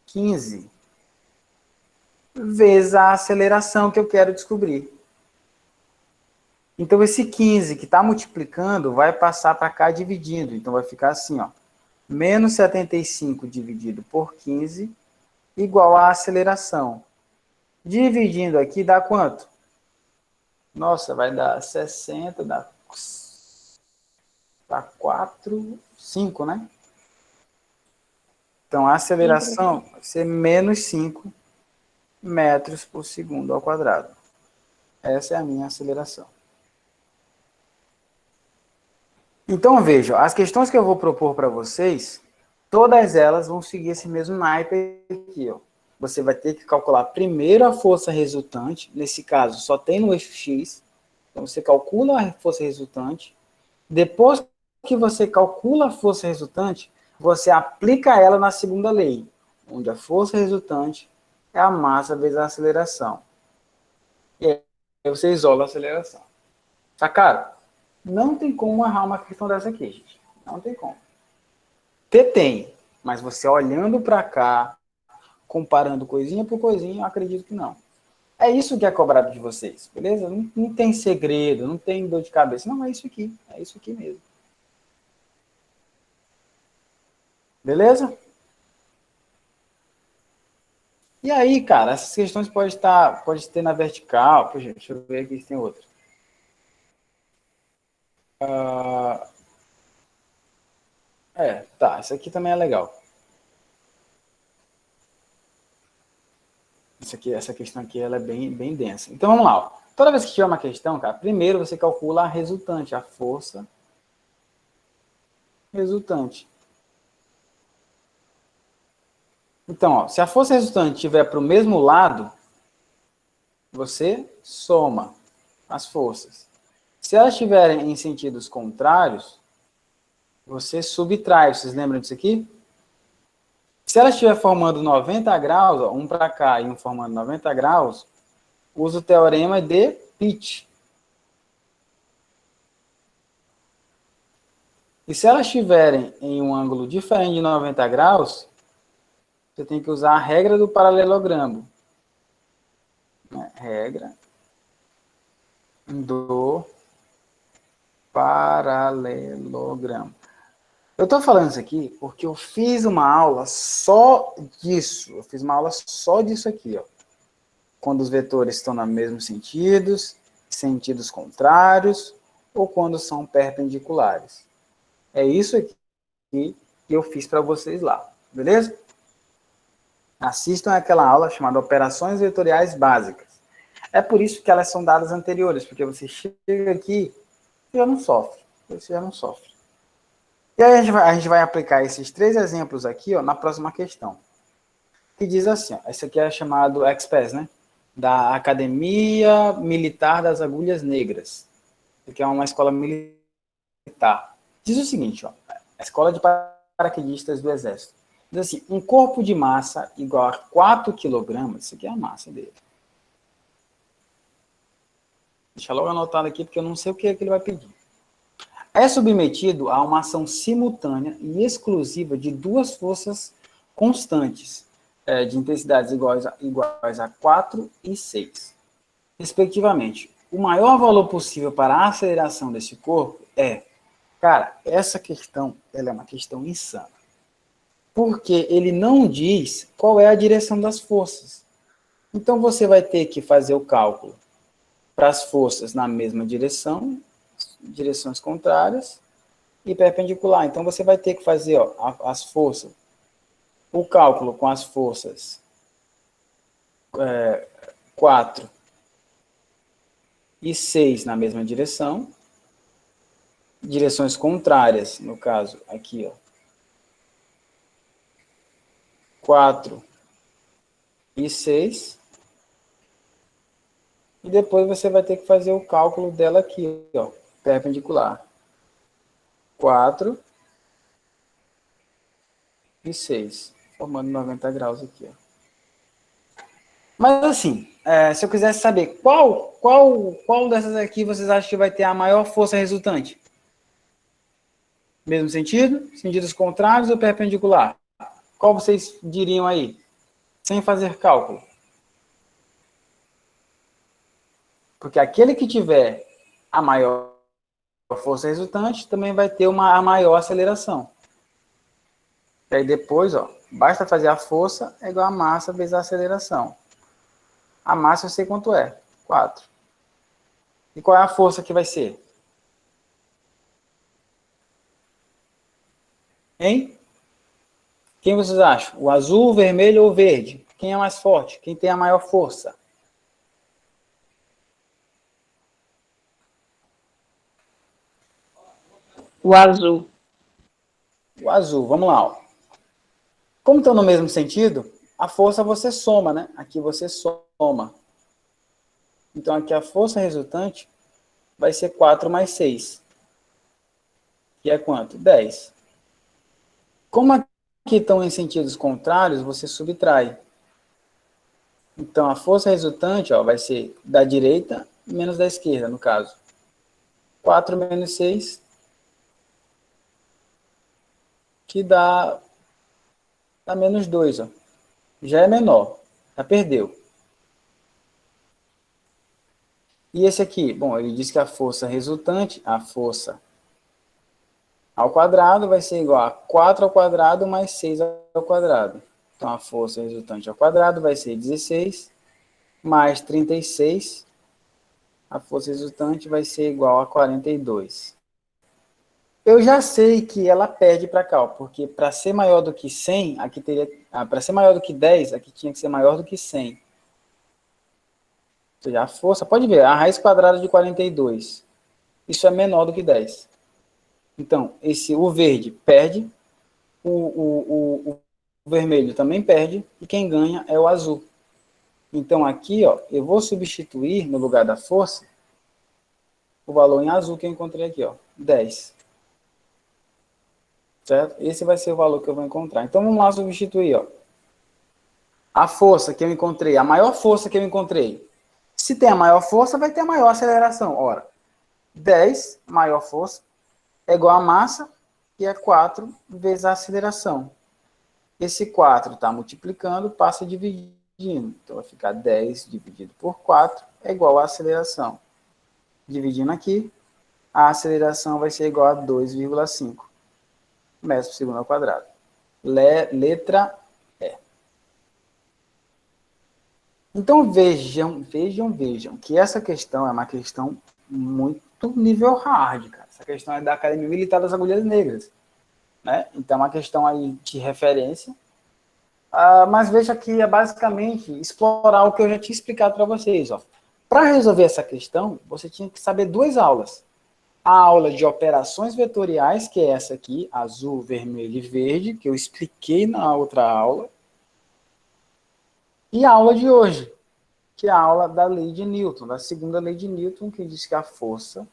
15. Vezes a aceleração que eu quero descobrir. Então, esse 15 que está multiplicando vai passar para cá dividindo. Então, vai ficar assim, ó. Menos 75 dividido por 15 igual a aceleração. Dividindo aqui dá quanto? Nossa, vai dar 60, dá 4, 5, né? Então, a aceleração vai ser menos 5 metros por segundo ao quadrado. Essa é a minha aceleração. Então, vejam, as questões que eu vou propor para vocês, todas elas vão seguir esse mesmo naipe aqui, ó. Você vai ter que calcular primeiro a força resultante, nesse caso só tem no eixo X, então você calcula a força resultante, depois que você calcula a força resultante, você aplica ela na segunda lei, onde a força resultante é a massa vezes a aceleração. E aí você isola a aceleração. Sacaram? Não tem como errar uma questão dessa aqui, gente. Não tem como. Tem, mas você olhando para cá, comparando coisinha por coisinha, eu acredito que não. É isso que é cobrado de vocês, beleza? Não tem segredo, não tem dor de cabeça. Não, é isso aqui mesmo. Beleza? E aí, cara, essas questões pode ter na vertical. Poxa, deixa eu ver aqui se tem outra. Tá, essa aqui também é legal. Essa questão aqui ela é bem densa. Então vamos lá. Ó. Toda vez que tiver uma questão, cara, primeiro você calcula a resultante, a força resultante. Então, ó, se a força resultante estiver para o mesmo lado, você soma as forças. Se elas estiverem em sentidos contrários, você subtrai. Vocês lembram disso aqui? Se ela estiver formando 90 graus, ó, um para cá e um formando 90 graus, usa o teorema de Pitt. E se elas estiverem em um ângulo diferente de 90 graus, você tem que usar a regra do paralelogramo. Regra do paralelogramo. Eu estou falando isso aqui porque eu fiz uma aula só disso. Eu fiz uma aula só disso aqui, ó. Quando os vetores estão no mesmo sentidos contrários, ou quando são perpendiculares. É isso aqui que eu fiz para vocês lá, beleza? Assistam àquela aula chamada Operações Vetoriais Básicas. É por isso que elas são dadas anteriores, porque você chega aqui e já não sofre. Você já não sofre. E aí a gente vai aplicar esses 3 exemplos aqui, ó, na próxima questão. Que diz assim, ó, esse aqui é chamado XPES, né? Da Academia Militar das Agulhas Negras, que é uma escola militar. Diz o seguinte, ó, a escola de paraquedistas do Exército. Diz assim, um corpo de massa igual a 4 kg, isso aqui é a massa dele. Deixa logo anotado aqui, porque eu não sei o que é que ele vai pedir. É submetido a uma ação simultânea e exclusiva de 2 forças constantes, de intensidades iguais a 4 e 6, respectivamente. O maior valor possível para a aceleração desse corpo é... Cara, essa questão ela é uma questão insana. Porque ele não diz qual é a direção das forças. Então, você vai ter que fazer o cálculo para as forças na mesma direção, direções contrárias e perpendicular. Então, você vai ter que fazer as forças, o cálculo com as forças 4 e 6 na mesma direção, direções contrárias, no caso, aqui, ó, 4 e 6, e depois você vai ter que fazer o cálculo dela aqui, ó, perpendicular. 4 e 6, formando 90 graus aqui, ó. Mas assim, se eu quisesse saber qual dessas aqui vocês acham que vai ter a maior força resultante? Mesmo sentido? Sentidos contrários ou perpendicular? Qual vocês diriam aí? Sem fazer cálculo. Porque aquele que tiver a maior força resultante também vai ter a maior aceleração. E aí depois, ó, basta fazer a força é igual a massa vezes a aceleração. A massa eu sei quanto é, 4. E qual é a força que vai ser? Hein? Quem vocês acham? O azul, o vermelho ou o verde? Quem é mais forte? Quem tem a maior força? O azul. O azul, vamos lá. Ó. Como estão no mesmo sentido, a força você soma, né? Aqui você soma. Então, aqui a força resultante vai ser 4 mais 6. Que é quanto? 10. Como aqui estão em sentidos contrários, você subtrai. Então, a força resultante vai ser da direita menos da esquerda, no caso. 4 menos 6, que dá menos 2. Ó. Já é menor, já perdeu. E esse aqui? Bom, ele diz que a força resultante, a força ao quadrado vai ser igual a 4 ao quadrado mais 6 ao quadrado. Então, a força resultante ao quadrado vai ser 16 mais 36. A força resultante vai ser igual a 42. Eu já sei que ela perde para cá, porque para ser maior do que 100, aqui teria, para ser maior do que 10, aqui tinha que ser maior do que 100. Ou seja, a força, pode ver, a raiz quadrada de 42. Isso é menor do que 10. Então, o verde perde, o vermelho também perde, e quem ganha é o azul. Então, aqui, ó, eu vou substituir, no lugar da força, o valor em azul que eu encontrei aqui, ó, 10. Certo? Esse vai ser o valor que eu vou encontrar. Então, vamos lá substituir, ó. A força que eu encontrei, a maior força que eu encontrei. Se tem a maior força, vai ter a maior aceleração. Ora, 10, maior força, é igual a massa, que é 4 vezes a aceleração. Esse 4 está multiplicando, passa dividindo. Então, vai ficar 10 dividido por 4 é igual a aceleração. Dividindo aqui, a aceleração vai ser igual a 2,5 metros por segundo ao quadrado. Letra E. Então, vejam que essa questão é uma questão muito nível hard, cara. Essa questão é da Academia Militar das Agulhas Negras. Né? Então, é uma questão aí de referência. Mas veja que é basicamente explorar o que eu já tinha explicado para vocês. Para resolver essa questão, você tinha que saber duas aulas. A aula de operações vetoriais, que é essa aqui, azul, vermelho e verde, que eu expliquei na outra aula. E a aula de hoje, que é a aula da lei de Newton, da segunda lei de Newton, que diz que a força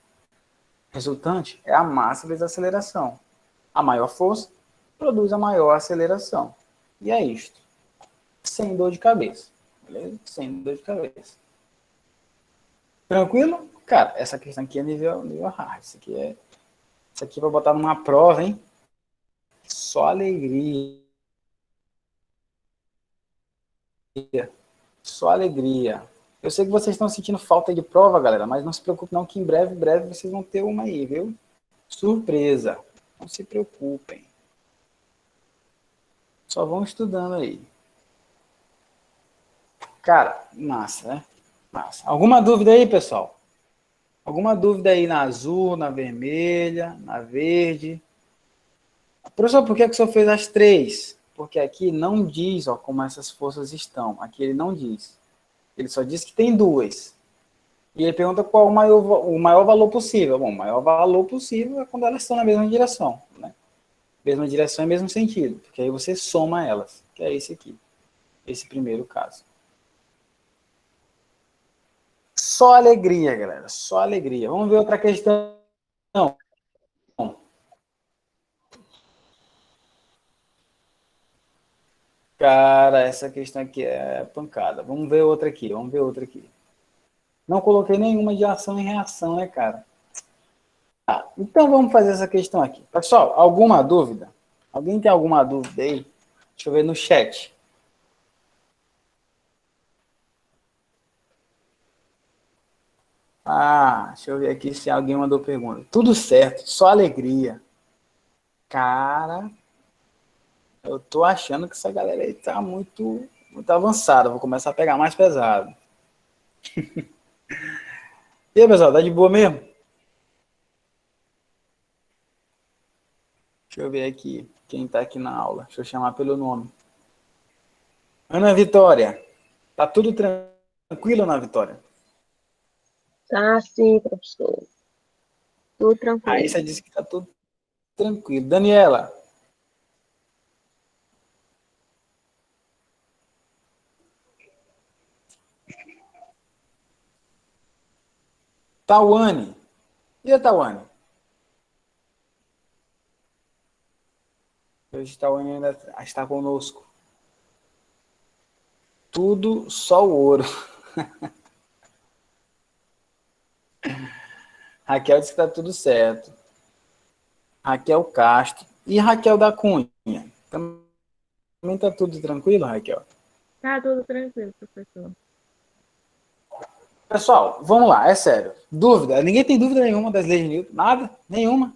resultante é a massa vezes a aceleração. A maior força produz a maior aceleração. E é isto. Sem dor de cabeça. Beleza? Sem dor de cabeça. Tranquilo? Cara, essa questão aqui é nível hard. Isso aqui vai botar numa prova, hein? Só alegria. Só alegria. Eu sei que vocês estão sentindo falta de prova, galera, mas não se preocupe não, que em breve vocês vão ter uma aí, viu? Surpresa. Não se preocupem. Só vão estudando aí. Cara, massa, né? Massa. Alguma dúvida aí, pessoal? Alguma dúvida aí na azul, na vermelha, na verde? Professor, por que o senhor fez as três? Porque aqui não diz como essas forças estão. Aqui ele não diz. Ele só diz que tem duas. E ele pergunta qual o maior valor possível. Bom, o maior valor possível é quando elas estão na mesma direção. Né? Mesma direção e mesmo sentido. Porque aí você soma elas. Que é esse aqui. Esse primeiro caso. Só alegria, galera. Só alegria. Vamos ver outra questão. Cara, essa questão aqui é pancada. Vamos ver outra aqui. Não coloquei nenhuma de ação e reação, né, cara? Então vamos fazer essa questão aqui. Pessoal, alguma dúvida? Alguém tem alguma dúvida aí? Deixa eu ver no chat. Deixa eu ver aqui se alguém mandou pergunta. Tudo certo, só alegria. Cara, eu tô achando que essa galera aí tá muito avançada. Vou começar a pegar mais pesado. E aí, pessoal, tá de boa mesmo? Deixa eu ver aqui quem tá aqui na aula. Deixa eu chamar pelo nome. Ana Vitória. Tá tudo tranquilo, Ana Vitória? Tá sim, professor. Tudo tranquilo. Aí você disse que tá tudo tranquilo. Daniela. Tawane. E a Tawane? Hoje Tawane ainda está conosco. Tudo só o ouro. Raquel disse que está tudo certo. Raquel Castro. E Raquel da Cunha. Também está tudo tranquilo, Raquel? Tá tudo tranquilo, professor. Pessoal, vamos lá, é sério. Dúvida? Ninguém tem dúvida nenhuma das leis de Newton? Nada? Nenhuma?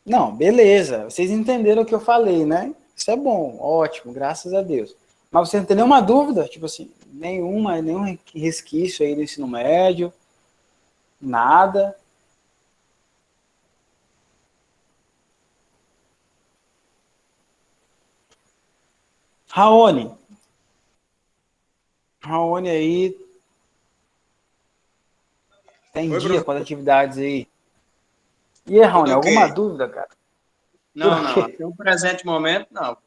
Não, beleza. Vocês entenderam o que eu falei, né? Isso é bom, ótimo, graças a Deus. Mas você não tem nenhuma dúvida? Tipo assim, nenhum resquício aí do ensino médio? Nada? Raoni. Raoni aí, tem Oi, dia com as professor. atividades aí. E aí, Raoni, Tudo ok? alguma dúvida, cara? Não, Por não. quê? Até o presente momento, não.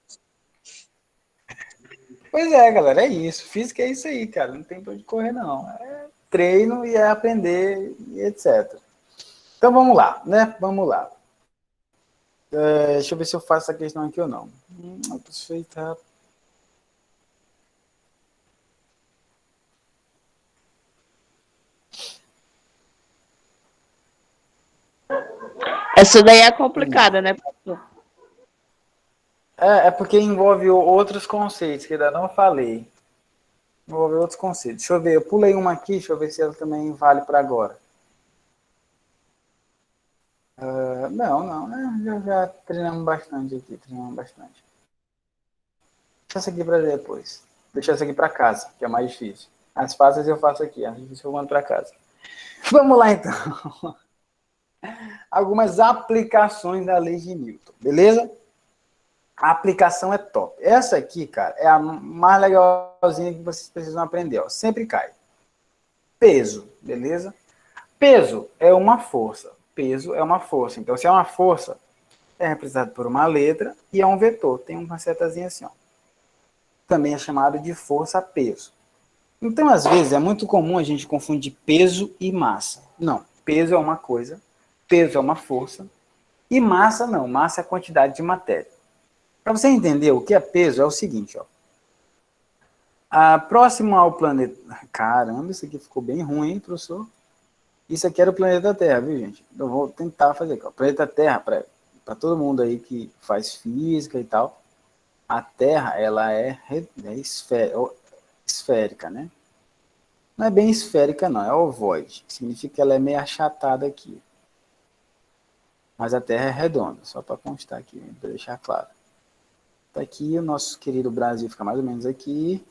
Pois é, galera, é isso. Física é isso aí, cara. Não tem pra onde correr, não. É treino e é aprender e etc. Então vamos lá, né? Vamos lá. Deixa eu ver se eu faço essa questão aqui ou não. Perfeito. Essa daí é complicada, né, professor? É porque envolve outros conceitos que ainda não falei. Envolve outros conceitos. Deixa eu ver, eu pulei uma aqui, deixa eu ver se ela também vale para agora. Não, já treinamos bastante aqui, Deixa essa aqui para depois. Deixa essa aqui para casa, que é mais difícil. As fáceis eu faço aqui, as difíceis eu mando para casa. Vamos lá, então. algumas aplicações da lei de Newton, beleza? A aplicação é top. Essa aqui, cara, é a mais legalzinha que vocês precisam aprender, ó. Sempre cai. Peso, beleza? Peso é uma força. Peso é uma força. Então, se é uma força, é representado por uma letra e é um vetor. Tem uma setazinha assim, ó. Também é chamado de força-peso. Então, às vezes, é muito comum a gente confundir peso e massa. Não, peso é uma coisa, peso é uma força, e massa não, massa é a quantidade de matéria. Para você entender o que é peso, é o seguinte, ó. Próximo ao planeta... Caramba, isso aqui ficou bem ruim, hein, professor? Isso aqui era o planeta Terra, viu, gente? Eu vou tentar fazer aqui, ó. Planeta Terra, para todo mundo aí que faz física e tal, a Terra, ela é esférica, né? Não é bem esférica, não, é ovoide. Significa que ela é meio achatada aqui. Mas a Terra é redonda, só para constar aqui, para deixar claro. Tá aqui, o nosso querido Brasil fica mais ou menos aqui.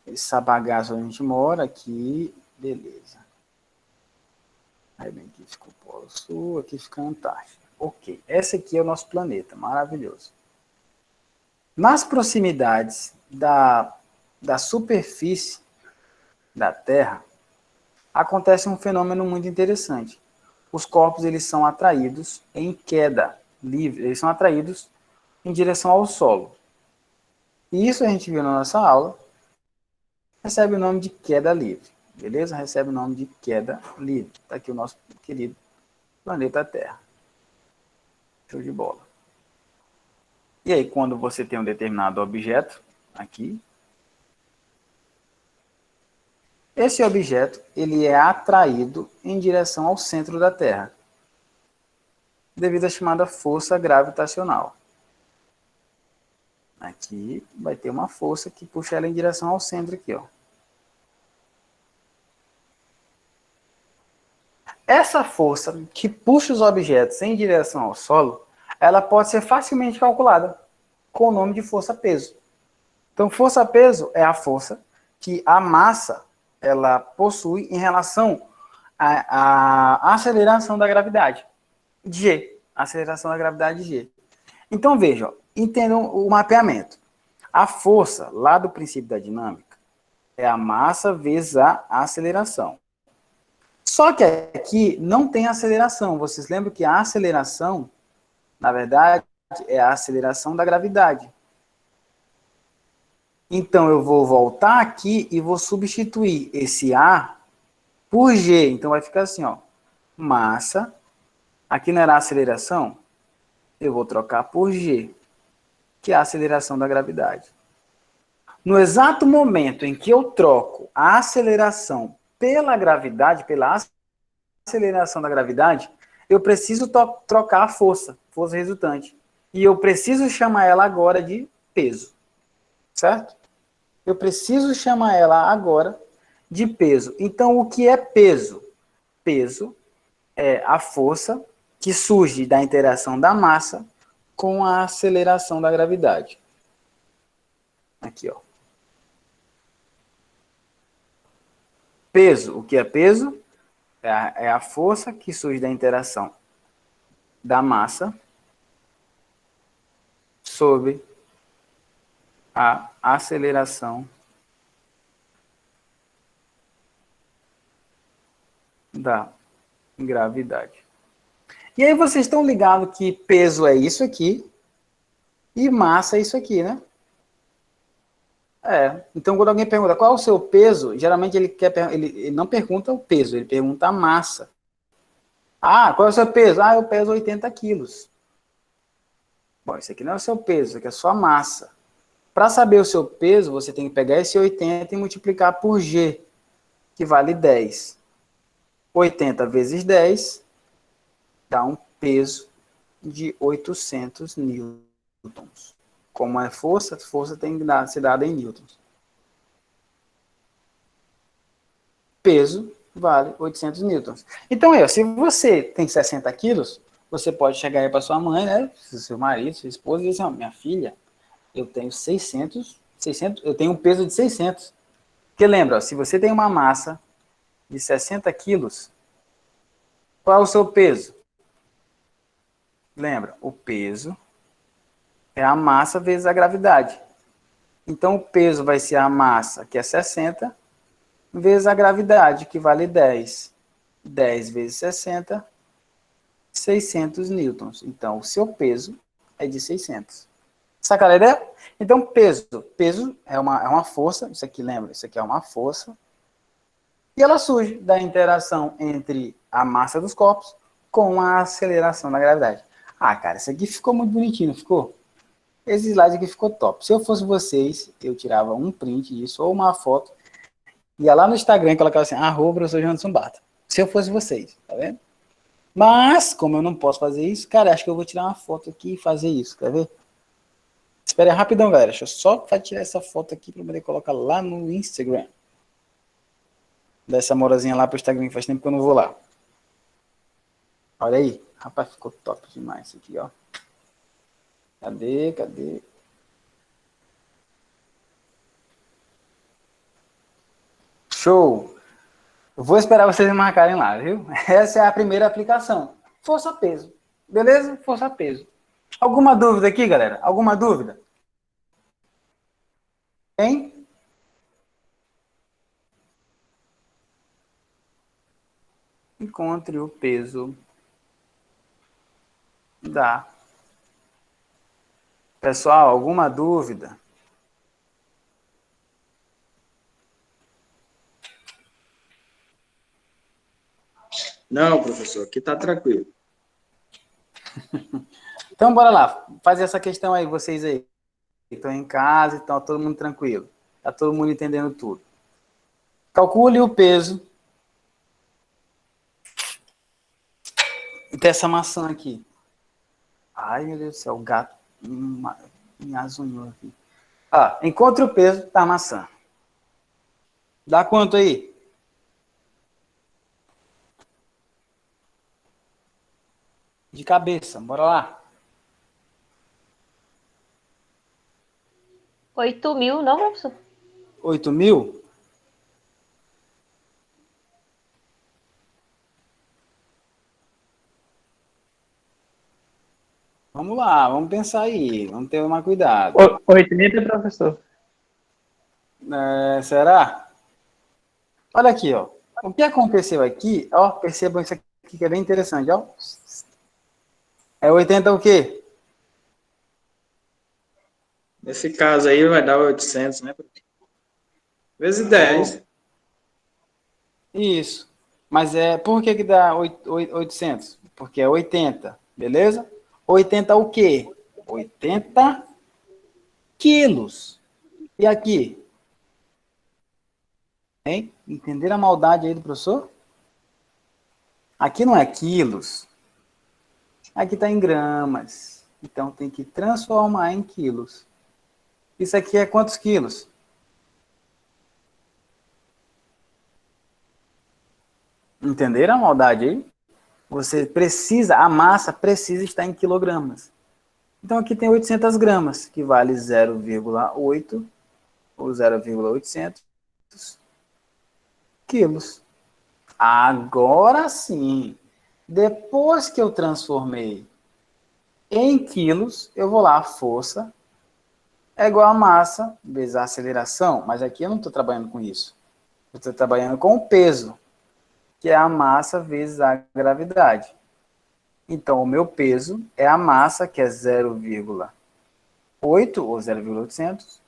Essa bagaça onde a gente mora, aqui, beleza. Aí bem, aqui fica o Polo Sul, aqui fica a Antártida. Ok, esse aqui é o nosso planeta, maravilhoso. Nas proximidades da superfície da Terra, acontece um fenômeno muito interessante. Os corpos, eles são atraídos em queda livre, eles são atraídos em direção ao solo. E isso a gente viu na nossa aula, recebe o nome de queda livre, beleza? Recebe o nome de queda livre. Está aqui o nosso querido planeta Terra. Show de bola. E aí, quando você tem um determinado objeto, aqui, esse objeto, ele é atraído em direção ao centro da Terra, devido à chamada força gravitacional. Aqui vai ter uma força que puxa ela em direção ao centro aqui, ó. Essa força que puxa os objetos em direção ao solo, ela pode ser facilmente calculada com o nome de força-peso. Então, força-peso é a força que a massa ela possui em relação à aceleração da gravidade, G. Aceleração da gravidade G. Então, vejam, entendam o mapeamento. A força, lá do princípio da dinâmica, é a massa vezes a aceleração. Só que aqui não tem aceleração. Vocês lembram que a aceleração, na verdade, é a aceleração da gravidade. Então, eu vou voltar aqui e vou substituir esse A por G. Então, vai ficar assim, ó. Massa. Aqui não era a aceleração? Eu vou trocar por G, que é a aceleração da gravidade. No exato momento em que eu troco a aceleração pela gravidade, pela aceleração da gravidade, eu preciso trocar a força resultante. E eu preciso chamar ela agora de peso. Certo? Eu preciso chamar ela agora de peso. Então, o que é peso? Peso é a força que surge da interação da massa com a aceleração da gravidade. Aqui, ó. Peso. O que é peso? É a força que surge da interação da massa sobre a aceleração da gravidade. E aí vocês estão ligados que peso é isso aqui e massa é isso aqui, né? Então quando alguém pergunta qual é o seu peso, geralmente ele não pergunta o peso, ele pergunta a massa. Qual é o seu peso? Eu peso 80 quilos. Bom, isso aqui não é o seu peso, isso aqui é a sua massa. Para saber o seu peso, você tem que pegar esse 80 e multiplicar por G, que vale 10. 80 vezes 10 dá um peso de 800 newtons. Como é força, força tem que ser dada em newtons. Peso vale 800 newtons. Então, se você tem 60 quilos, você pode chegar aí para sua mãe, né, seu marido, sua esposa, e dizer assim, minha filha, eu tenho 600, eu tenho um peso de 600. Porque lembra, se você tem uma massa de 60 quilos, qual é o seu peso? Lembra? O peso é a massa vezes a gravidade. Então, o peso vai ser a massa, que é 60, vezes a gravidade, que vale 10. 10 vezes 60, 600 newtons. Então, o seu peso é de 600. Sacaram a ideia? Então, peso. Peso é uma força. Isso aqui, lembra? Isso aqui é uma força. E ela surge da interação entre a massa dos corpos com a aceleração da gravidade. Ah, cara, isso aqui ficou muito bonitinho, não ficou? Esse slide aqui ficou top. Se eu fosse vocês, eu tirava um print disso, ou uma foto, ia lá no Instagram e colocava assim, @professor Janderson Bata. Se eu fosse vocês, tá vendo? Mas, como eu não posso fazer isso, cara, acho que eu vou tirar uma foto aqui e fazer isso, quer ver? Espera aí rapidão, galera. Deixa eu só tirar essa foto aqui para poder colocar lá no Instagram. Dá essa morazinha lá pro Instagram, que faz tempo que eu não vou lá. Olha aí. Rapaz, ficou top demais isso aqui, ó. Cadê? Show! Eu vou esperar vocês me marcarem lá, viu? Essa é a primeira aplicação. Força-peso. Beleza? Força-peso. Alguma dúvida aqui, galera? Alguma dúvida? Tem? Encontre o peso da... Pessoal, alguma dúvida? Não, professor, aqui tá tranquilo. Então, bora lá. Fazer essa questão aí, vocês aí. Estão em casa, então todo mundo tranquilo. Tá todo mundo entendendo tudo. Calcule o peso dessa maçã aqui. Ai, meu Deus do céu, o gato me azunhou aqui. Encontre o peso da maçã. Dá quanto aí? De cabeça, bora lá. 8.000, não, professor? 8.000? Vamos lá, vamos pensar aí. Vamos ter mais cuidado. 8.000, professor. Será? Olha aqui, ó. O que aconteceu aqui, ó, percebam isso aqui que é bem interessante, ó. É 80 o quê? Nesse caso aí vai dar 800, né? Vezes 10. Isso. Mas por que dá 800? Porque é 80, beleza? 80 o quê? 80 quilos. E aqui? Hein? Entenderam a maldade aí do professor? Aqui não é quilos. Aqui está em gramas. Então tem que transformar em quilos. Isso aqui é quantos quilos? Entenderam a maldade aí? A massa precisa estar em quilogramas. Então aqui tem 800 gramas, que vale 0,8 ou 0,800 quilos. Agora sim, depois que eu transformei em quilos, eu vou lá, a força é igual a massa vezes a aceleração, mas aqui eu não estou trabalhando com isso. Eu estou trabalhando com o peso, que é a massa vezes a gravidade. Então, o meu peso é a massa, que é 0,8 ou 0,800,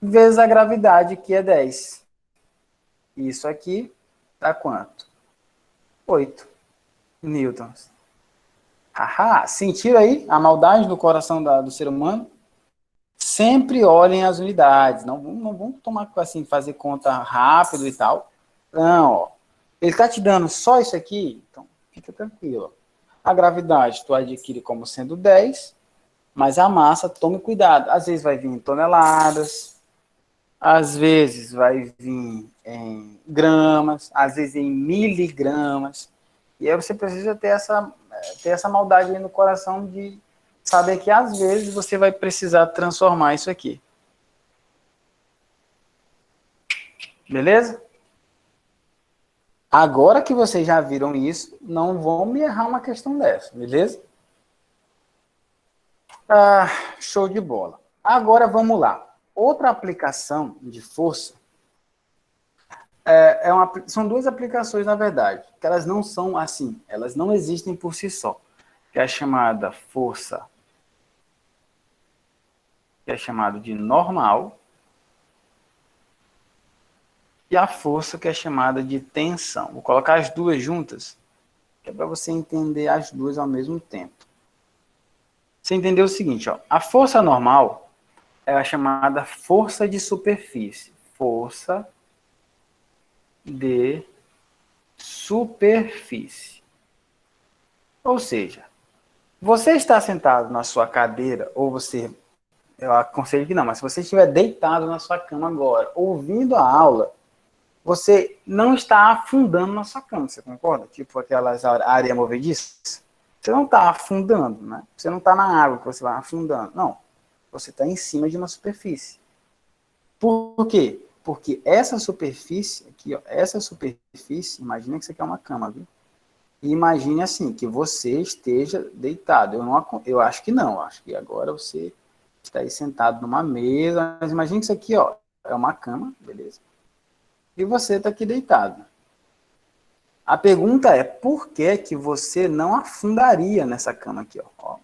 vezes a gravidade, que é 10. Isso aqui dá quanto? 8 newtons. Haha, sentiram aí a maldade no coração do ser humano? Sempre olhem as unidades. Não vamos tomar assim, fazer conta rápido e tal. Não, ó. Ele está te dando só isso aqui, então fica tranquilo. A gravidade tu adquire como sendo 10, mas a massa, tome cuidado. Às vezes vai vir em toneladas, às vezes vai vir em gramas, às vezes em miligramas. E aí você precisa ter essa maldade aí no coração de saber que às vezes você vai precisar transformar isso aqui. Beleza? Agora que vocês já viram isso, não vão me errar uma questão dessa, beleza? Ah, show de bola. Agora vamos lá. Outra aplicação de força são duas aplicações, na verdade, que elas não são assim, elas não existem por si só, que é a chamada força, que é chamado de normal, e a força que é chamada de tensão. Vou colocar as duas juntas, que é para você entender as duas ao mesmo tempo. Você entendeu o seguinte, ó, a força normal é a chamada força de superfície. Força de superfície. Ou seja, você está sentado na sua cadeira, ou você, eu aconselho que não, mas se você estiver deitado na sua cama agora, ouvindo a aula, você não está afundando na sua cama, você concorda? Tipo aquelas areia movediça. Você não está afundando, né? Você não está na água que você vai afundando. Não. Você está em cima de uma superfície. Por quê? Porque essa superfície aqui, ó, essa superfície, imagina que isso aqui é uma cama, viu? E imagine assim, que você esteja deitado. Eu acho que não, acho que agora você está aí sentado numa mesa, mas imagine que isso aqui, ó, é uma cama, beleza? E você está aqui deitado. A pergunta é, por que que você não afundaria nessa cama aqui, ó?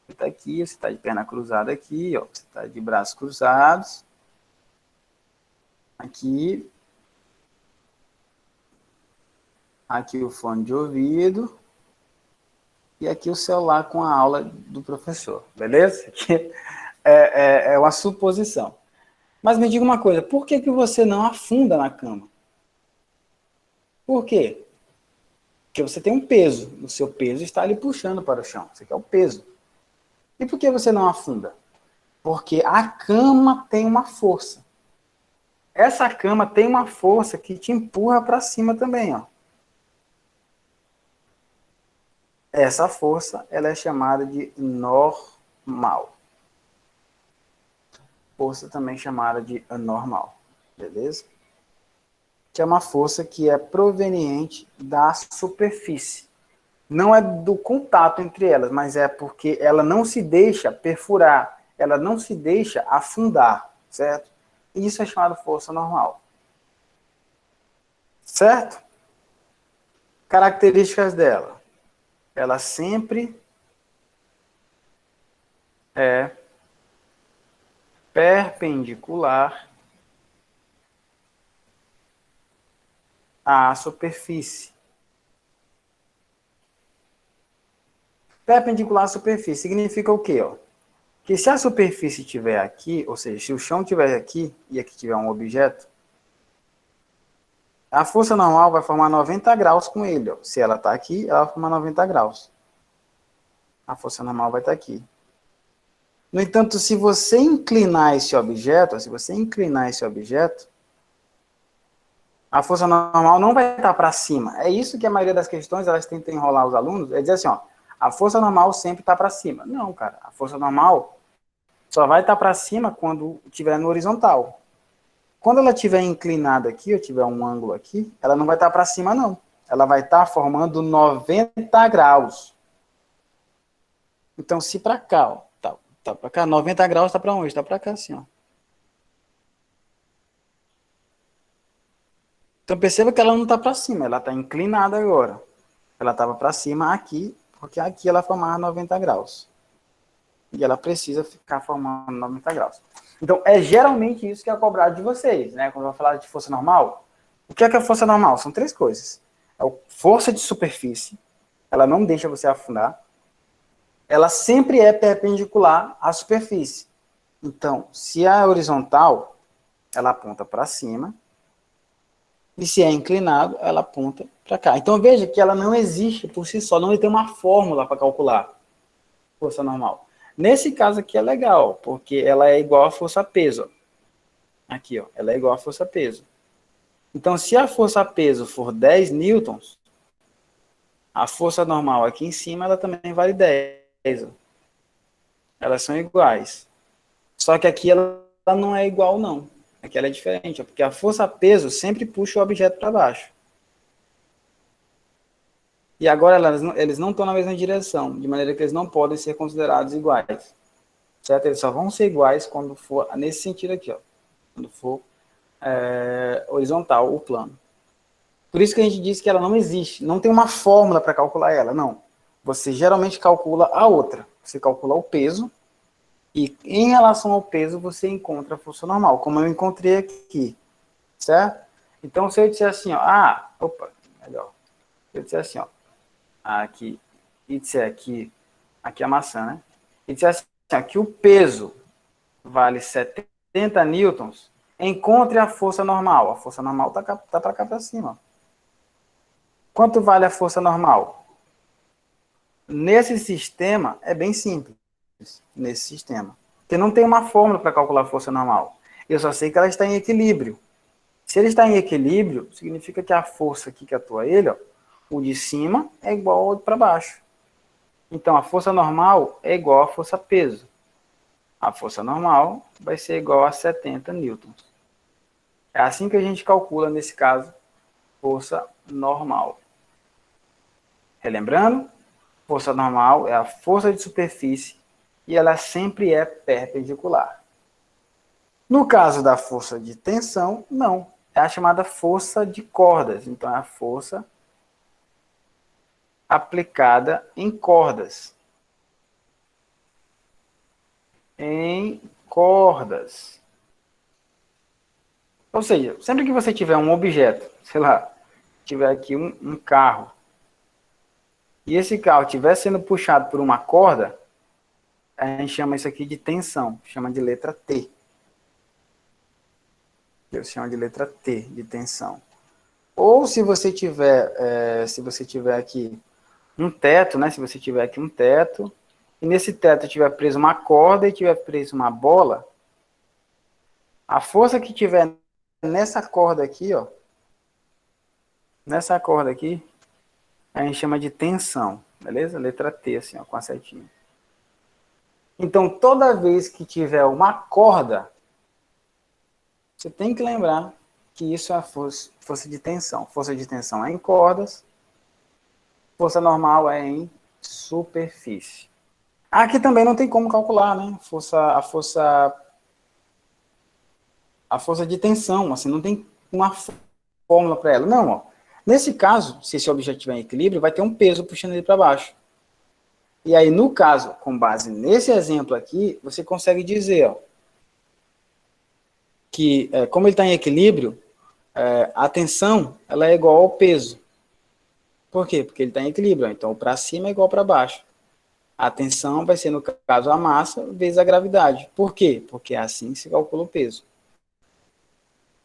Você está aqui, você está de perna cruzada aqui, ó, você está de braços cruzados. Aqui o fone de ouvido e aqui o celular com a aula do professor, beleza? Aqui é uma suposição. Mas me diga uma coisa, por que que você não afunda na cama? Por quê? Porque você tem um peso, o seu peso está ali puxando para o chão, você quer o peso. E por que você não afunda? Porque a cama tem uma força. Essa cama tem uma força que te empurra para cima também, ó. Essa força, ela é chamada de normal. Força também chamada de anormal, beleza? Que é uma força que é proveniente da superfície. Não é do contato entre elas, mas é porque ela não se deixa perfurar, ela não se deixa afundar, certo? Isso é chamado força normal. Certo? Características dela. Ela sempre é perpendicular à superfície. Perpendicular à superfície significa o quê? Ó? Que se a superfície estiver aqui, ou seja, se o chão estiver aqui e aqui tiver um objeto, a força normal vai formar 90 graus com ele. Ó. Se ela está aqui, ela vai formar 90 graus. A força normal vai estar aqui. No entanto, se você inclinar esse objeto, a força normal não vai estar para cima. É isso que a maioria das questões, elas tentam enrolar os alunos, é dizer assim, ó, a força normal sempre está para cima. Não, cara, a força normal só vai estar para cima quando estiver no horizontal. Quando ela estiver inclinada aqui, ou tiver um ângulo aqui, ela não vai estar para cima, não. Ela vai estar formando 90 graus. Então, se para cá, ó, tá para cá, 90 graus está para onde? Está para cá, assim, ó. Então, perceba que ela não está para cima, ela está inclinada agora. Ela estava para cima aqui, porque aqui ela formava 90 graus. E ela precisa ficar formando 90 graus. Então, é geralmente isso que é cobrado de vocês, né? Quando eu vou falar de força normal, o que é a força normal? São três coisas. É a força de superfície, ela não deixa você afundar. Ela sempre é perpendicular à superfície. Então, se é horizontal, ela aponta para cima. E se é inclinado, ela aponta para cá. Então, veja que ela não existe por si só, não tem uma fórmula para calcular força normal. Nesse caso aqui é legal, porque ela é igual a força-peso. Aqui, ó, ela é igual a força-peso. Então, se a força-peso for 10 newtons, a força normal aqui em cima, ela também vale 10. Elas são iguais. Só que aqui ela não é igual, não. Aqui ela é diferente, ó, porque a força-peso sempre puxa o objeto para baixo. E agora eles não estão na mesma direção, de maneira que eles não podem ser considerados iguais. Certo? Eles só vão ser iguais quando for nesse sentido aqui, ó. Quando for horizontal o plano. Por isso que a gente disse que ela não existe. Não tem uma fórmula para calcular ela, não. Você geralmente calcula a outra. Você calcula o peso e em relação ao peso você encontra a força normal, como eu encontrei aqui. Certo? Então, se eu disser assim, ó, melhor. Se eu disser assim, ó, aqui, e disser aqui a maçã, né? E disser assim, ó, que o peso vale 70 newtons, encontre a força normal. A força normal tá para cá para cima. Quanto vale a força normal? Nesse sistema, é bem simples. Nesse sistema. Porque não tem uma fórmula para calcular a força normal. Eu só sei que ela está em equilíbrio. Se ele está em equilíbrio, significa que a força aqui que atua ele, ó, o de cima é igual ao de para baixo. Então, a força normal é igual à força peso. A força normal vai ser igual a 70 newtons. É assim que a gente calcula, nesse caso, força normal. Relembrando, força normal é a força de superfície e ela sempre é perpendicular. No caso da força de tensão, não. É a chamada força de cordas. Então, é a força aplicada em cordas. Em cordas. Ou seja, sempre que você tiver um objeto, sei lá, tiver aqui um carro, e esse carro estiver sendo puxado por uma corda, a gente chama isso aqui de tensão, chama de letra T. Eu chamo de letra T, de tensão. Ou se você tiver aqui um teto, né? Se você tiver aqui um teto, e nesse teto tiver preso uma corda e tiver preso uma bola, a força que tiver nessa corda aqui, ó, nessa corda aqui, a gente chama de tensão, beleza? Letra T, assim, ó, com a setinha. Então, toda vez que tiver uma corda, você tem que lembrar que isso é a força de tensão. Força de tensão é em cordas, força normal é em superfície. Aqui também não tem como calcular, né? A força de tensão, assim, não tem uma fórmula para ela. Não, ó. Nesse caso, se esse objeto estiver em equilíbrio, vai ter um peso puxando ele para baixo. E aí, no caso, com base nesse exemplo aqui, você consegue dizer, ó, que como ele está em equilíbrio, a tensão ela é igual ao peso. Por quê? Porque ele está em equilíbrio. Então, para cima é igual para baixo. A tensão vai ser, no caso, a massa vezes a gravidade. Por quê? Porque é assim que se calcula o peso.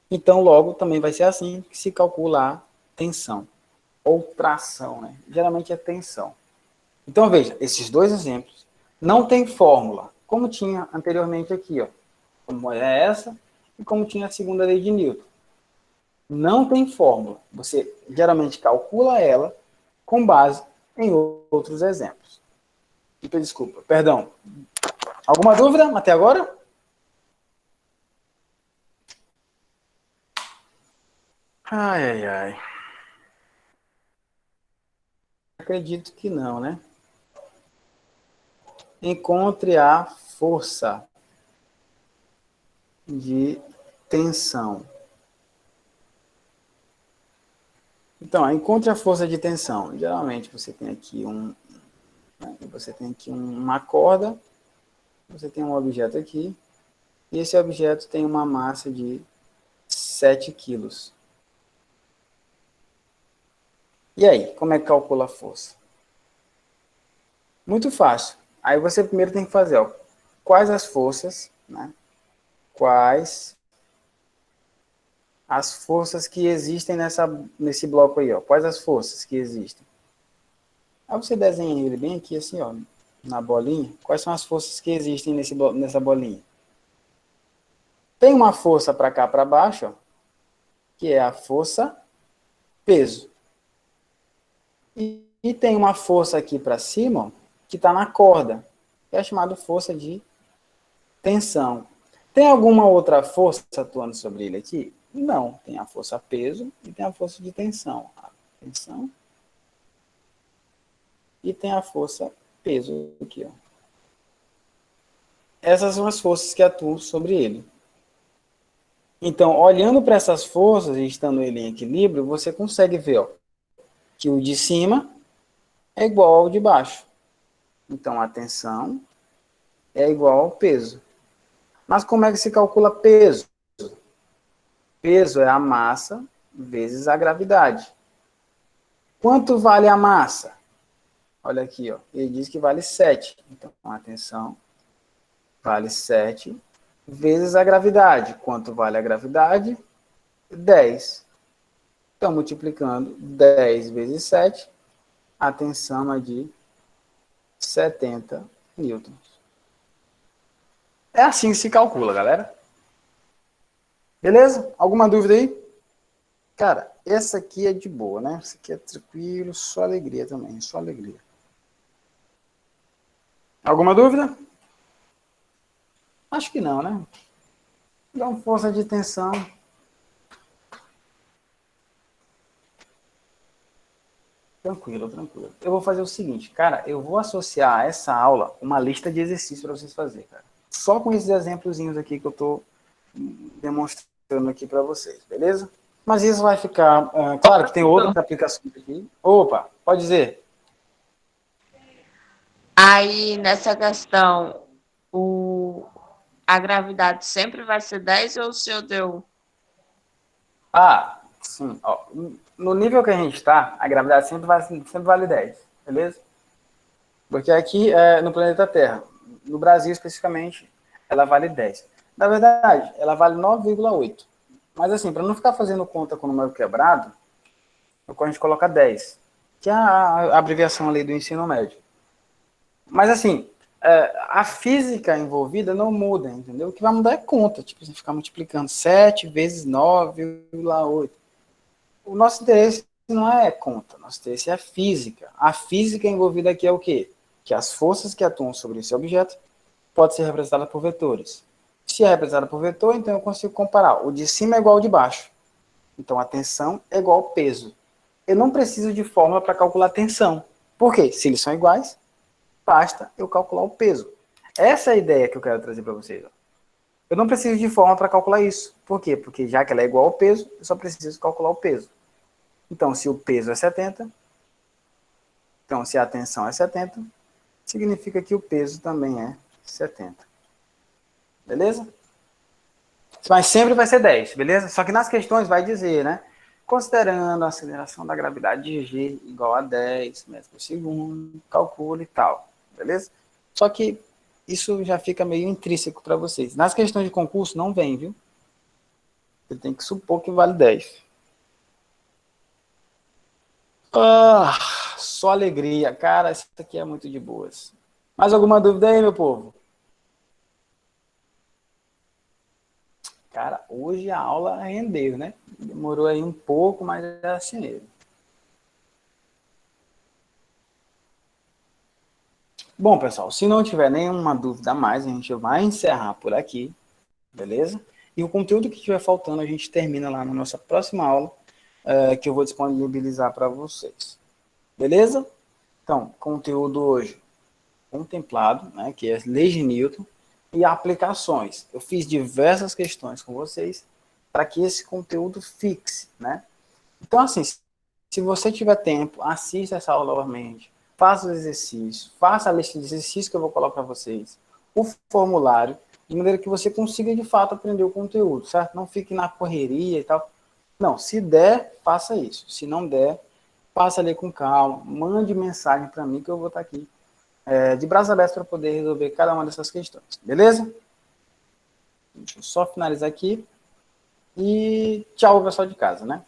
Então, logo, também vai ser assim que se calcula a tensão. Ou tração, né? Geralmente é tensão. Então, veja, esses dois exemplos não tem fórmula, como tinha anteriormente aqui, ó. Como é essa e como tinha a segunda lei de Newton. Não tem fórmula. Você geralmente calcula ela com base em outros exemplos. Desculpa, perdão. Alguma dúvida até agora? Ai, ai, ai. Acredito que não, né? Encontre a força de tensão. Então, encontre a força de tensão. Geralmente você tem aqui uma corda, você tem um objeto aqui, e esse objeto tem uma massa de 7 quilos. E aí, como é que calcula a força? Muito fácil. Aí você primeiro tem que fazer, ó, quais as forças, né? Quais as forças que existem nesse bloco aí, ó. Quais as forças que existem? Aí você desenha ele bem aqui, assim, ó, na bolinha. Quais são as forças que existem nessa bolinha? Tem uma força para cá, para baixo, ó, que é a força peso. E tem uma força aqui para cima, ó, que está na corda, que é chamada força de tensão. Tem alguma outra força atuando sobre ele aqui? Não. Tem a força peso e tem a força de tensão. A tensão e tem a força peso aqui, ó. Essas são as forças que atuam sobre ele. Então, olhando para essas forças e estando ele em equilíbrio, você consegue ver, ó, que o de cima é igual ao de baixo. Então, a tensão é igual ao peso. Mas como é que se calcula peso? Peso é a massa vezes a gravidade. Quanto vale a massa? Olha aqui, ó, ele diz que vale 7. Então, atenção, vale 7 vezes a gravidade. Quanto vale a gravidade? 10. Então, multiplicando 10 vezes 7, a tensão é de 70 newtons. É assim que se calcula, galera. Beleza? Alguma dúvida aí? Cara, essa aqui é de boa, né? Essa aqui é tranquilo, só alegria também, só alegria. Alguma dúvida? Acho que não, né? Dá uma força de tensão. Tranquilo, tranquilo. Eu vou fazer o seguinte, cara, eu vou associar a essa aula uma lista de exercícios para vocês fazerem, cara. Só com esses exemplozinhos aqui que eu tô demonstrando aqui para vocês, beleza? Mas isso vai ficar... claro que tem outras aplicações aqui. Opa, pode dizer. Aí, nessa questão, a gravidade sempre vai ser 10 ou o senhor deu? Ah, sim. Ó, no nível que a gente está, a gravidade sempre vale 10, beleza? Porque aqui no planeta Terra, no Brasil especificamente, ela vale 10. Na verdade, ela vale 9,8. Mas assim, para não ficar fazendo conta com o número quebrado, a gente coloca 10, que é a abreviação ali do ensino médio. Mas assim, a física envolvida não muda, entendeu? O que vai mudar é conta, tipo, você ficar multiplicando 7 vezes 9,8. O nosso interesse não é conta, nosso interesse é a física. A física envolvida aqui é o quê? Que as forças que atuam sobre esse objeto podem ser representadas por vetores. Se é representada por vetor, então eu consigo comparar. O de cima é igual ao de baixo. Então a tensão é igual ao peso. Eu não preciso de fórmula para calcular a tensão. Por quê? Se eles são iguais, basta eu calcular o peso. Essa é a ideia que eu quero trazer para vocês. Eu não preciso de fórmula para calcular isso. Por quê? Porque já que ela é igual ao peso, eu só preciso calcular o peso. Então, se o peso é 70, então se a tensão é 70, significa que o peso também é 70. Beleza? Mas sempre vai ser 10, beleza? Só que nas questões vai dizer, né? Considerando a aceleração da gravidade de G igual a 10 metros por segundo, calcule e tal, beleza? Só que isso já fica meio intrínseco para vocês. Nas questões de concurso não vem, viu? Você tem que supor que vale 10. Ah, só alegria. Cara, isso aqui é muito de boas. Mais alguma dúvida aí, meu povo? Cara, hoje a aula rendeu, né? Demorou aí um pouco, mas é assim mesmo. Bom, pessoal, se não tiver nenhuma dúvida a mais, a gente vai encerrar por aqui, beleza? E o conteúdo que estiver faltando, a gente termina lá na nossa próxima aula, que eu vou disponibilizar para vocês. Beleza? Então, conteúdo hoje contemplado, né, que é as leis de Newton, e aplicações. Eu fiz diversas questões com vocês para que esse conteúdo fixe, né? Então, assim, se você tiver tempo, assista essa aula novamente, faça os exercícios, faça a lista de exercícios que eu vou colocar para vocês, o formulário, de maneira que você consiga, de fato, aprender o conteúdo, certo? Não fique na correria e tal. Não, se der, faça isso. Se não der, faça ali com calma, mande mensagem para mim que eu vou estar aqui de braços abertos para poder resolver cada uma dessas questões, beleza? Deixa eu só finalizar aqui e tchau, pessoal de casa, né?